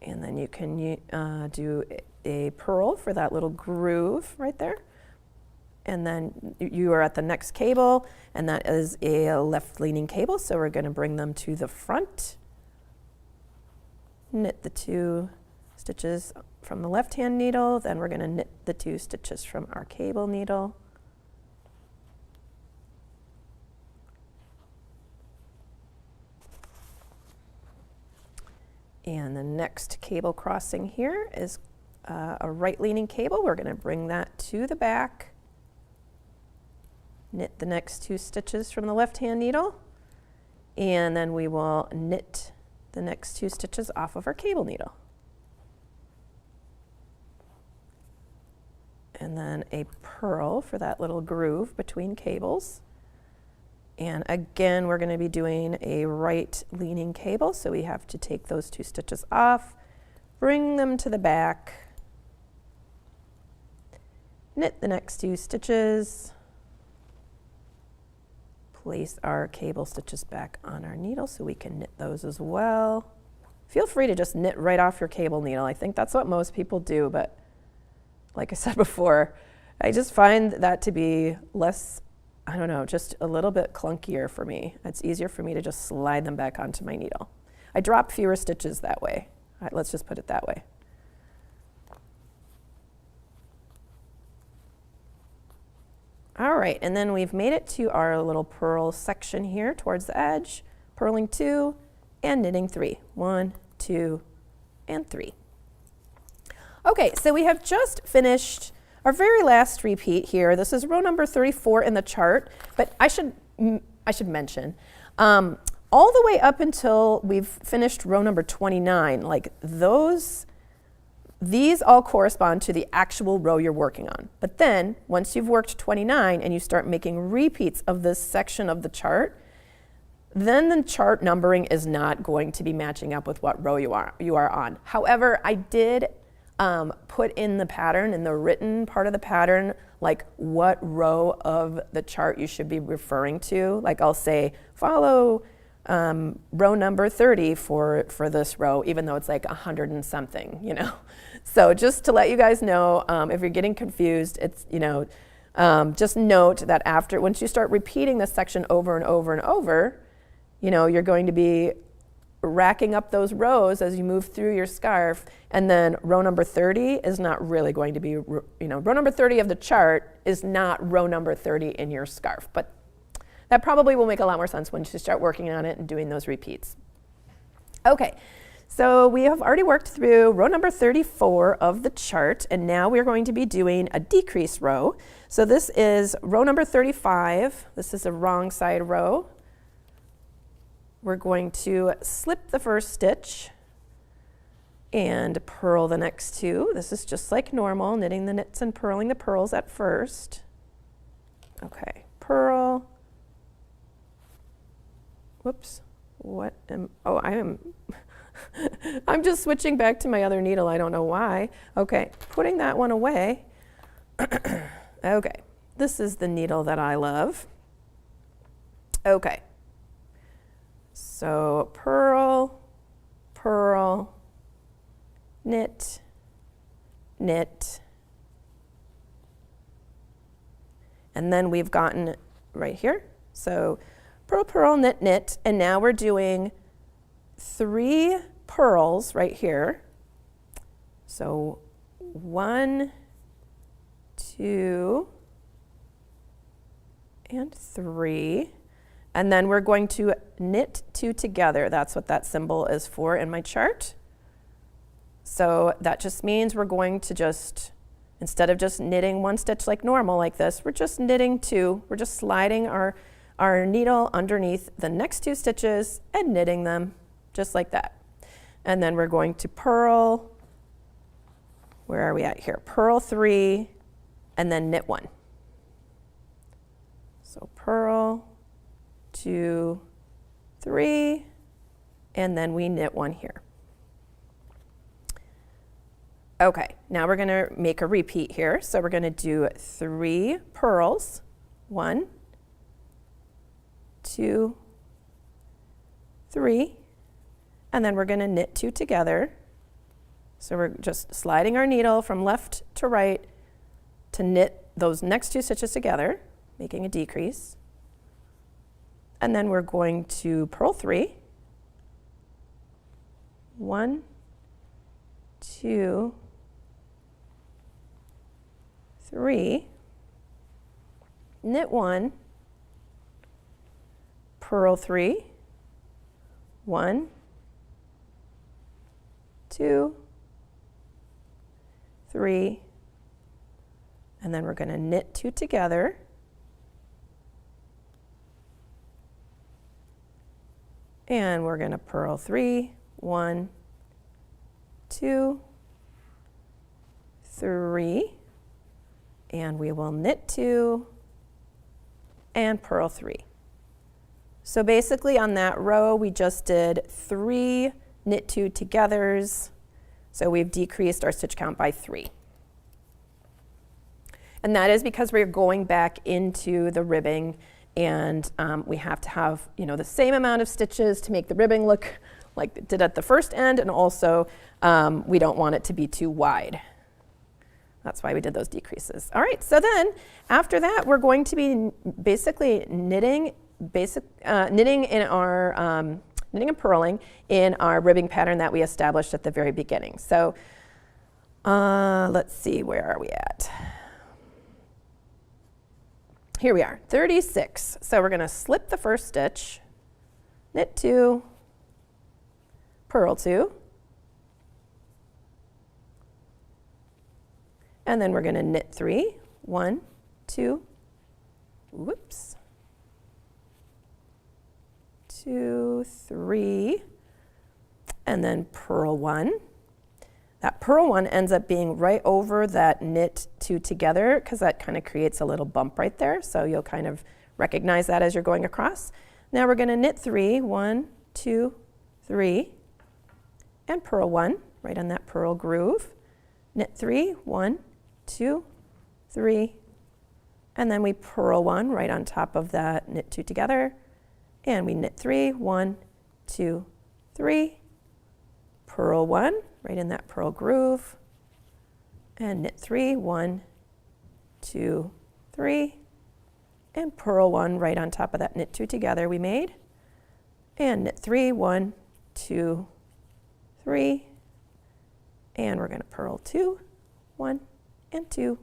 And then you can do a purl for that little groove right there. And then you are at the next cable, and that is a left-leaning cable, so we're going to bring them to the front. Knit the 2 stitches from the left-hand needle, then we're going to knit the 2 stitches from our cable needle. And the next cable crossing here is a right-leaning cable. We're going to bring that to the back. Knit the next 2 stitches from the left-hand needle, and then we will knit the next 2 stitches off of our cable needle. And then a purl for that little groove between cables. And again, we're going to be doing a right leaning cable, so we have to take those 2 stitches off, bring them to the back, knit the next 2 stitches, place our cable stitches back on our needle so we can knit those as well. Feel free to just knit right off your cable needle. I think that's what most people do, but like I said before, I just find that to be less, I don't know, just a little bit clunkier for me. It's easier for me to just slide them back onto my needle. I drop fewer stitches that way. Let's just put it that way. All right, and then we've made it to our little purl section here towards the edge, purling 2 and knitting 3. 1, 2, and 3. Okay, so we have just finished our very last repeat here. This is row number 34 in the chart, but I should mention, all the way up until we've finished row number 29, like these all correspond to the actual row you're working on. But then, once you've worked 29 and you start making repeats of this section of the chart, then the chart numbering is not going to be matching up with what row you are on. However, I did put in the pattern, in the written part of the pattern, like what row of the chart you should be referring to. Like I'll say, follow row number 30 for this row, even though it's like 100 and something, you know. So just to let you guys know, if you're getting confused, it's, you know, just note that once you start repeating this section over and over and over, you know, you're going to be racking up those rows as you move through your scarf, and then row number 30 is not really going to be, you know, row number 30 of the chart is not row number 30 in your scarf, but that probably will make a lot more sense once you start working on it and doing those repeats. Okay, so we have already worked through row number 34 of the chart, and now we're going to be doing a decrease row. So this is row number 35. This is a wrong side row. We're going to slip the first stitch and purl the next 2. This is just like normal, knitting the knits and purling the purls at first. Okay, purl. Whoops, I'm just switching back to my other needle, I don't know why. Okay, putting that one away. Okay, this is the needle that I love. Okay. So purl, purl, knit, knit, and then we've gotten right here. So purl, purl, knit, knit, and now we're doing 3 purls right here. So 1, 2, and 3. And then we're going to knit 2 together. That's what that symbol is for in my chart. So that just means we're going to just, instead of just knitting 1 stitch like normal like this, we're just knitting 2. We're just sliding our needle underneath the next 2 stitches and knitting them just like that. And then we're going to purl, where are we at here? Purl 3 and then knit 1. So purl, 2, 3, and then we knit 1 here. Okay, now we're going to make a repeat here. So we're going to do 3 purls. 1, 2, 3, and then we're going to knit 2 together. So we're just sliding our needle from left to right to knit those next 2 stitches together, making a decrease. And then we're going to purl 3. 1, 2, 3, knit 1, purl 3, 1, 2, 3, and then we're going to knit 2 together. And we're going to purl 3, 1, 2, 3, and we will knit 2 and purl 3. So basically on that row we just did 3 knit 2 togethers, so we've decreased our stitch count by 3. And that is because we're going back into the ribbing, and we have to have, you know, the same amount of stitches to make the ribbing look like it did at the first end, and also we don't want it to be too wide. That's why we did those decreases. All right, so then after that we're going to be basically knitting in our knitting and purling in our ribbing pattern that we established at the very beginning. So let's see, where are we at? here we are, 36. So we're going to slip the first stitch, knit 2, purl 2, and then we're going to knit 3, 1, 2, whoops, 2, 3, and then purl 1. That purl 1 ends up being right over that knit 2 together because that kind of creates a little bump right there. So you'll kind of recognize that as you're going across. Now we're going to knit 3, 1, 2, 3, and purl 1 right on that purl groove. Knit 3, 1, 2, 3, and then we purl 1 right on top of that knit 2 together. And we knit 3, 1, 2, 3, purl 1 right in that purl groove, and knit 3, 1, 2, 3, and purl 1 right on top of that knit 2 together we made, and knit 3, 1, 2, 3, and we're going to purl 2, 1, and 2,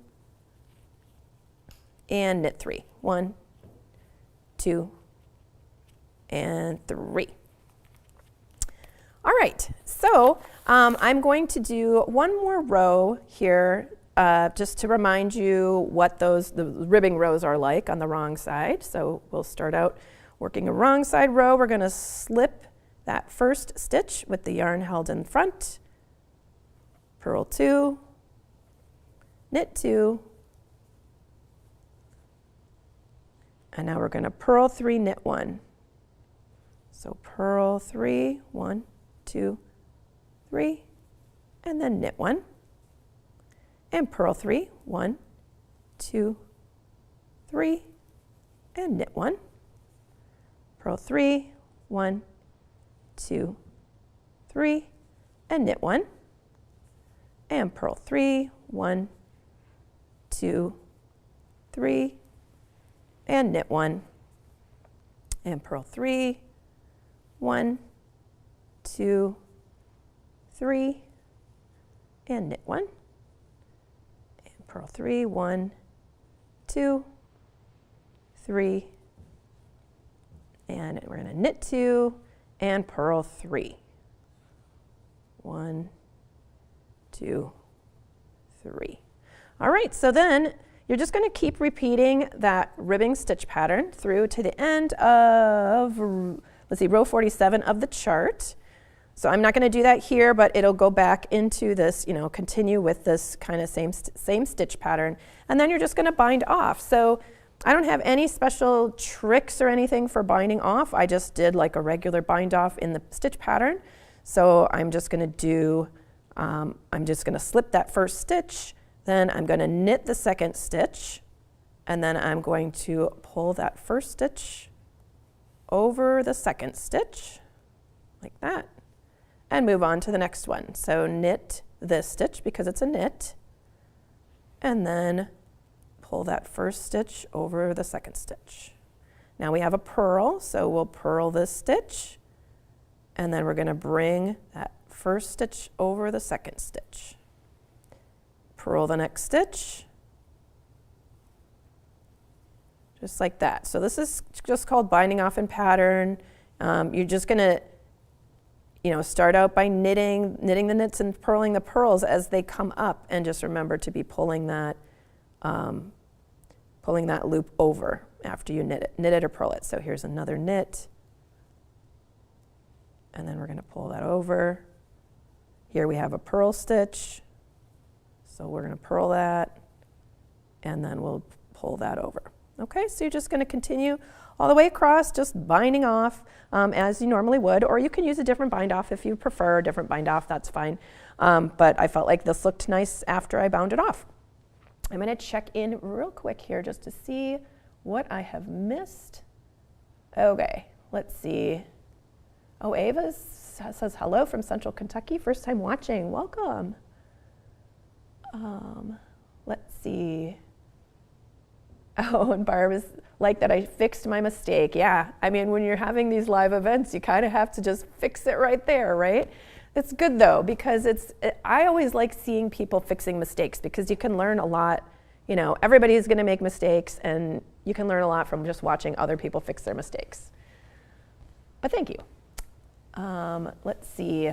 and knit 3, 1, 2, and 3. All right, so I'm going to do one more row here just to remind you what the ribbing rows are like on the wrong side. So we'll start out working a wrong side row. We're going to slip that first stitch with the yarn held in front, purl 2, knit 2, and now we're going to purl 3, knit 1. So purl 3, 1, 2, 3, and then knit 1, and purl 3, 1, 2, 3, and knit 1, purl 3, 1, 2, 3, and knit 1, and purl 3, 1, 2, 3, and knit 1, and purl 3, 1, 2, 3, and knit 1, and purl 3, 1, 2, 3, and we're going to knit 2 and purl 3. 1, 2, 3. All right, so then you're just going to keep repeating that ribbing stitch pattern through to the end of, let's see, row 47 of the chart. So I'm not going to do that here, but it'll go back into this, continue with this kind of same stitch pattern. And then you're just going to bind off. So I don't have any special tricks or anything for binding off. I just did like a regular bind off in the stitch pattern. So I'm just going to do, I'm just going to slip that first stitch, then I'm going to knit the second stitch, and then I'm going to pull that first stitch over the second stitch, like that, and move on to the next one. So knit this stitch because it's a knit, and then pull that first stitch over the second stitch. Now we have a purl, so we'll purl this stitch, and then we're going to bring that first stitch over the second stitch. Purl the next stitch, just like that. So this is just called binding off in pattern. You're just going to start out by knitting the knits and purling the purls as they come up, and just remember to be pulling that loop over after you knit it or purl it. So here's another knit, and then we're going to pull that over. Here we have a purl stitch, so we're going to purl that, and then we'll pull that over. Okay, so you're just going to continue all the way across, just binding off as you normally would, or you can use a different bind off if you prefer a different bind off, that's fine. But I felt like this looked nice after I bound it off. I'm going to check in real quick here just to see what I have missed. Okay, let's see. Oh, Ava says hello from Central Kentucky, first time watching, welcome. Let's see. Oh, and Barb is like that I fixed my mistake. Yeah, I mean, when you're having these live events, you kind of have to just fix it right there, right? It's good though, because I always like seeing people fixing mistakes because you can learn a lot. Everybody's going to make mistakes, and you can learn a lot from just watching other people fix their mistakes. But thank you. Let's see.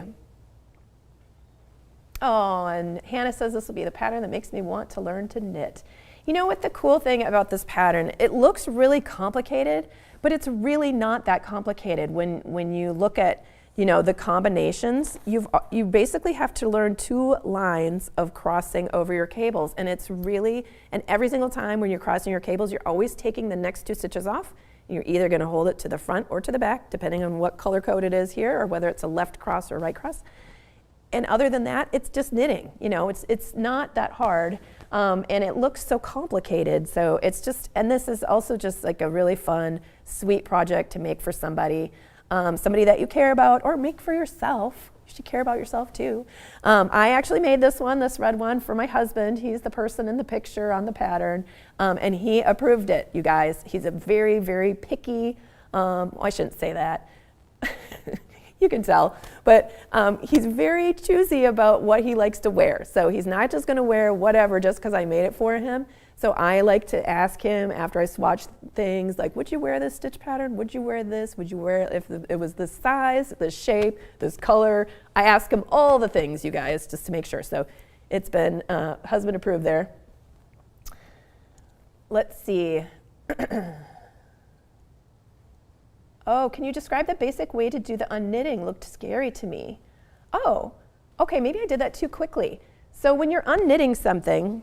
Oh, and Hannah says this will be the pattern that makes me want to learn to knit. You know what the cool thing about this pattern, it looks really complicated, but it's really not that complicated. When you look at, you know, the combinations, you basically have to learn 2 lines of crossing over your cables, and it's really, and every single time when you're crossing your cables, you're always taking the next 2 stitches off. You're either going to hold it to the front or to the back, depending on what color code it is here, or whether it's a left cross or right cross. And other than that, it's just knitting. You know, it's not that hard, and it looks so complicated. So it's just, and this is also just like a really fun, sweet project to make for somebody, somebody that you care about, or make for yourself. You should care about yourself too. I actually made this red one, for my husband. He's the person in the picture on the pattern, and he approved it, you guys. He's a very, very picky, I shouldn't say that. You can tell, but he's very choosy about what he likes to wear. So he's not just going to wear whatever just because I made it for him. So I like to ask him after I swatch things, like, would you wear this stitch pattern? Would you wear this? Would you wear it if it was this size, this shape, this color? I ask him all the things, you guys, just to make sure. So it's been husband approved there. Let's see. Oh, can you describe the basic way to do the unknitting? Looked scary to me. Oh, okay, maybe I did that too quickly. So when you're unknitting something,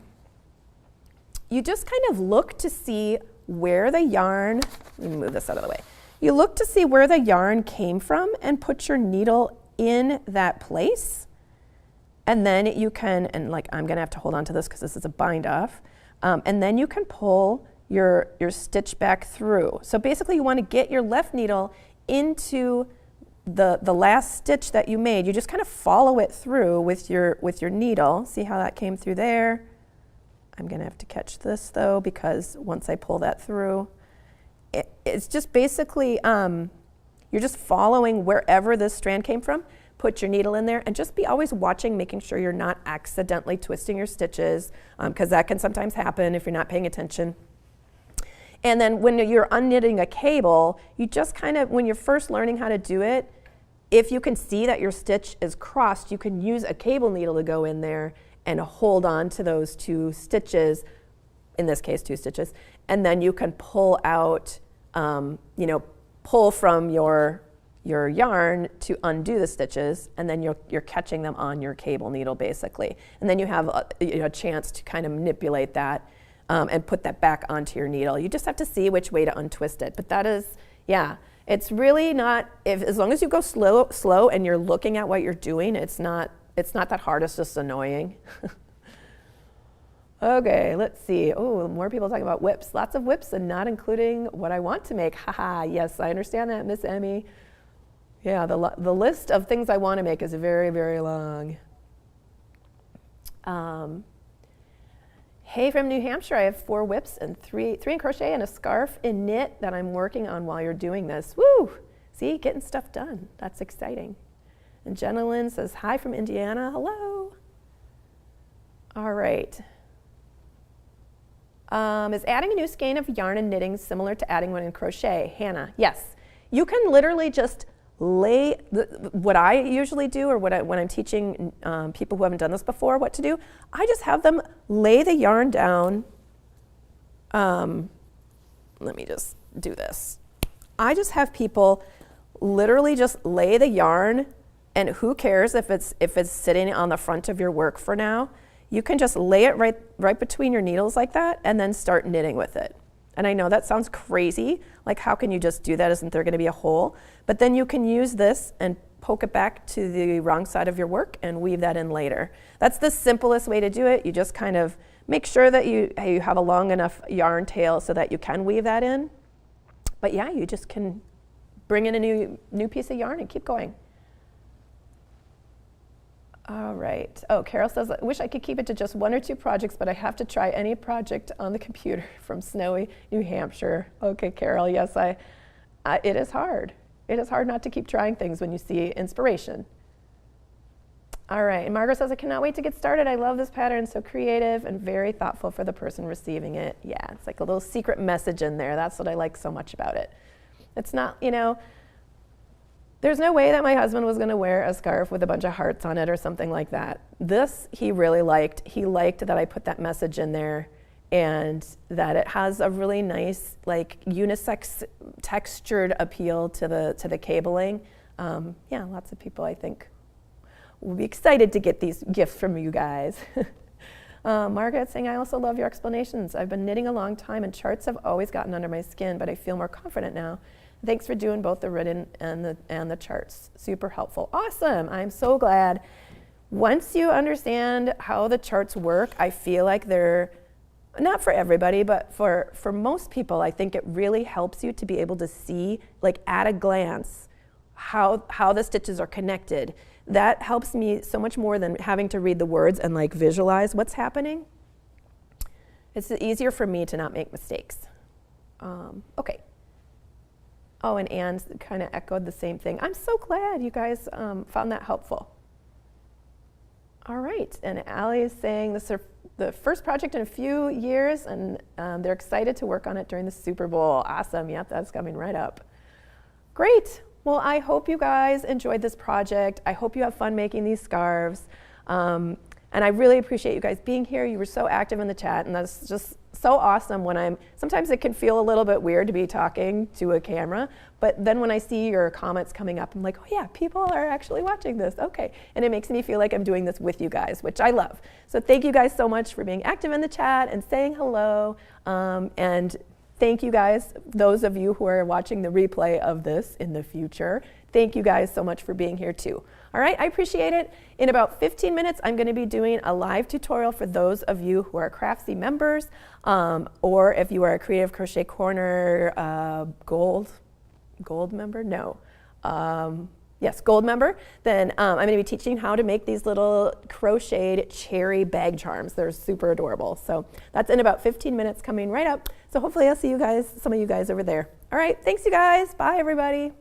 you just kind of look to see where the yarn, let me move this out of the way. You look to see where the yarn came from and put your needle in that place. And then you can, and like I'm gonna have to hold on to this because this is a bind off. And then you can pull your stitch back through. So basically you want to get your left needle into the last stitch that you made. You just kind of follow it through with your needle. See how that came through there? I'm going to have to catch this though, because once I pull that through, it's just basically, you're just following wherever this strand came from. Put your needle in there and just be always watching, making sure you're not accidentally twisting your stitches, because that can sometimes happen if you're not paying attention. And then when you're unknitting a cable, you just kind of, when you're first learning how to do it, if you can see that your stitch is crossed, you can use a cable needle to go in there and hold on to those 2 stitches, in this case 2 stitches, and then you can pull out, you know, pull from your yarn to undo the stitches, and then you're catching them on your cable needle basically. And then you have a chance to kind of manipulate that and put that back onto your needle. You just have to see which way to untwist it. But that is, yeah, it's really not, as long as you go slow and you're looking at what you're doing, it's not that hard, it's just annoying. Okay, let's see. Oh, more people talking about whips. Lots of whips and not including what I want to make. Haha, yes, I understand that, Miss Emmy. Yeah, the list of things I want to make is very, very long. Hey, from New Hampshire, I have 4 whips and 3 in crochet and a scarf in knit that I'm working on while you're doing this. Woo! See, getting stuff done. That's exciting. And Jenna Lynn says, hi from Indiana. Hello. All right. Is adding a new skein of yarn and knitting similar to adding one in crochet? Hannah, yes. You can literally just lay, what I usually do, or when I'm teaching people who haven't done this before what to do, I just have them lay the yarn down. Let me just do this. I just have people literally just lay the yarn, and who cares if it's sitting on the front of your work for now. You can just lay it right between your needles like that and then start knitting with it. And I know that sounds crazy, like how can you just do that? Isn't there going to be a hole? But then you can use this and poke it back to the wrong side of your work and weave that in later. That's the simplest way to do it. You just kind of make sure that you have a long enough yarn tail so that you can weave that in. But yeah, you just can bring in a new piece of yarn and keep going. All right. Oh, Carol says, I wish I could keep it to just 1 or 2 projects, but I have to try any project on the computer from snowy New Hampshire. Okay, Carol, yes, it is hard. It is hard not to keep trying things when you see inspiration. All right, and Margaret says, I cannot wait to get started. I love this pattern, so creative and very thoughtful for the person receiving it. Yeah, it's like a little secret message in there. That's what I like so much about it. It's not, you know, there's no way that my husband was gonna wear a scarf with a bunch of hearts on it or something like that. This, he really liked. He liked that I put that message in there and that it has a really nice, like, unisex textured appeal to the cabling. Yeah, lots of people, I think, will be excited to get these gifts from you guys. Margaret saying, I also love your explanations. I've been knitting a long time and charts have always gotten under my skin, but I feel more confident now. Thanks for doing both the written and the charts. Super helpful. Awesome. I'm so glad. Once you understand how the charts work, I feel like they're, not for everybody, but for most people, I think it really helps you to be able to see, like at a glance, how the stitches are connected. That helps me so much more than having to read the words and like visualize what's happening. It's easier for me to not make mistakes. Okay. Oh, and Anne kind of echoed the same thing. I'm so glad you guys found that helpful. All right, and Allie is saying this is the first project in a few years, and they're excited to work on it during the Super Bowl. Awesome, yep, that's coming right up. Great. Well, I hope you guys enjoyed this project. I hope you have fun making these scarves. And I really appreciate you guys being here. You were so active in the chat, and that's just so awesome when sometimes it can feel a little bit weird to be talking to a camera, but then when I see your comments coming up, I'm like, oh yeah, people are actually watching this, okay. And it makes me feel like I'm doing this with you guys, which I love. So thank you guys so much for being active in the chat and saying hello, and thank you guys, those of you who are watching the replay of this in the future. Thank you guys so much for being here too. All right, I appreciate it. In about 15 minutes, I'm gonna be doing a live tutorial for those of you who are Craftsy members, or if you are a Creative Crochet Corner gold member? No. Yes, gold member. Then I'm gonna be teaching how to make these little crocheted cherry bag charms. They're super adorable. So that's in about 15 minutes coming right up. So hopefully I'll see you guys, some of you guys over there. All right, thanks you guys. Bye everybody.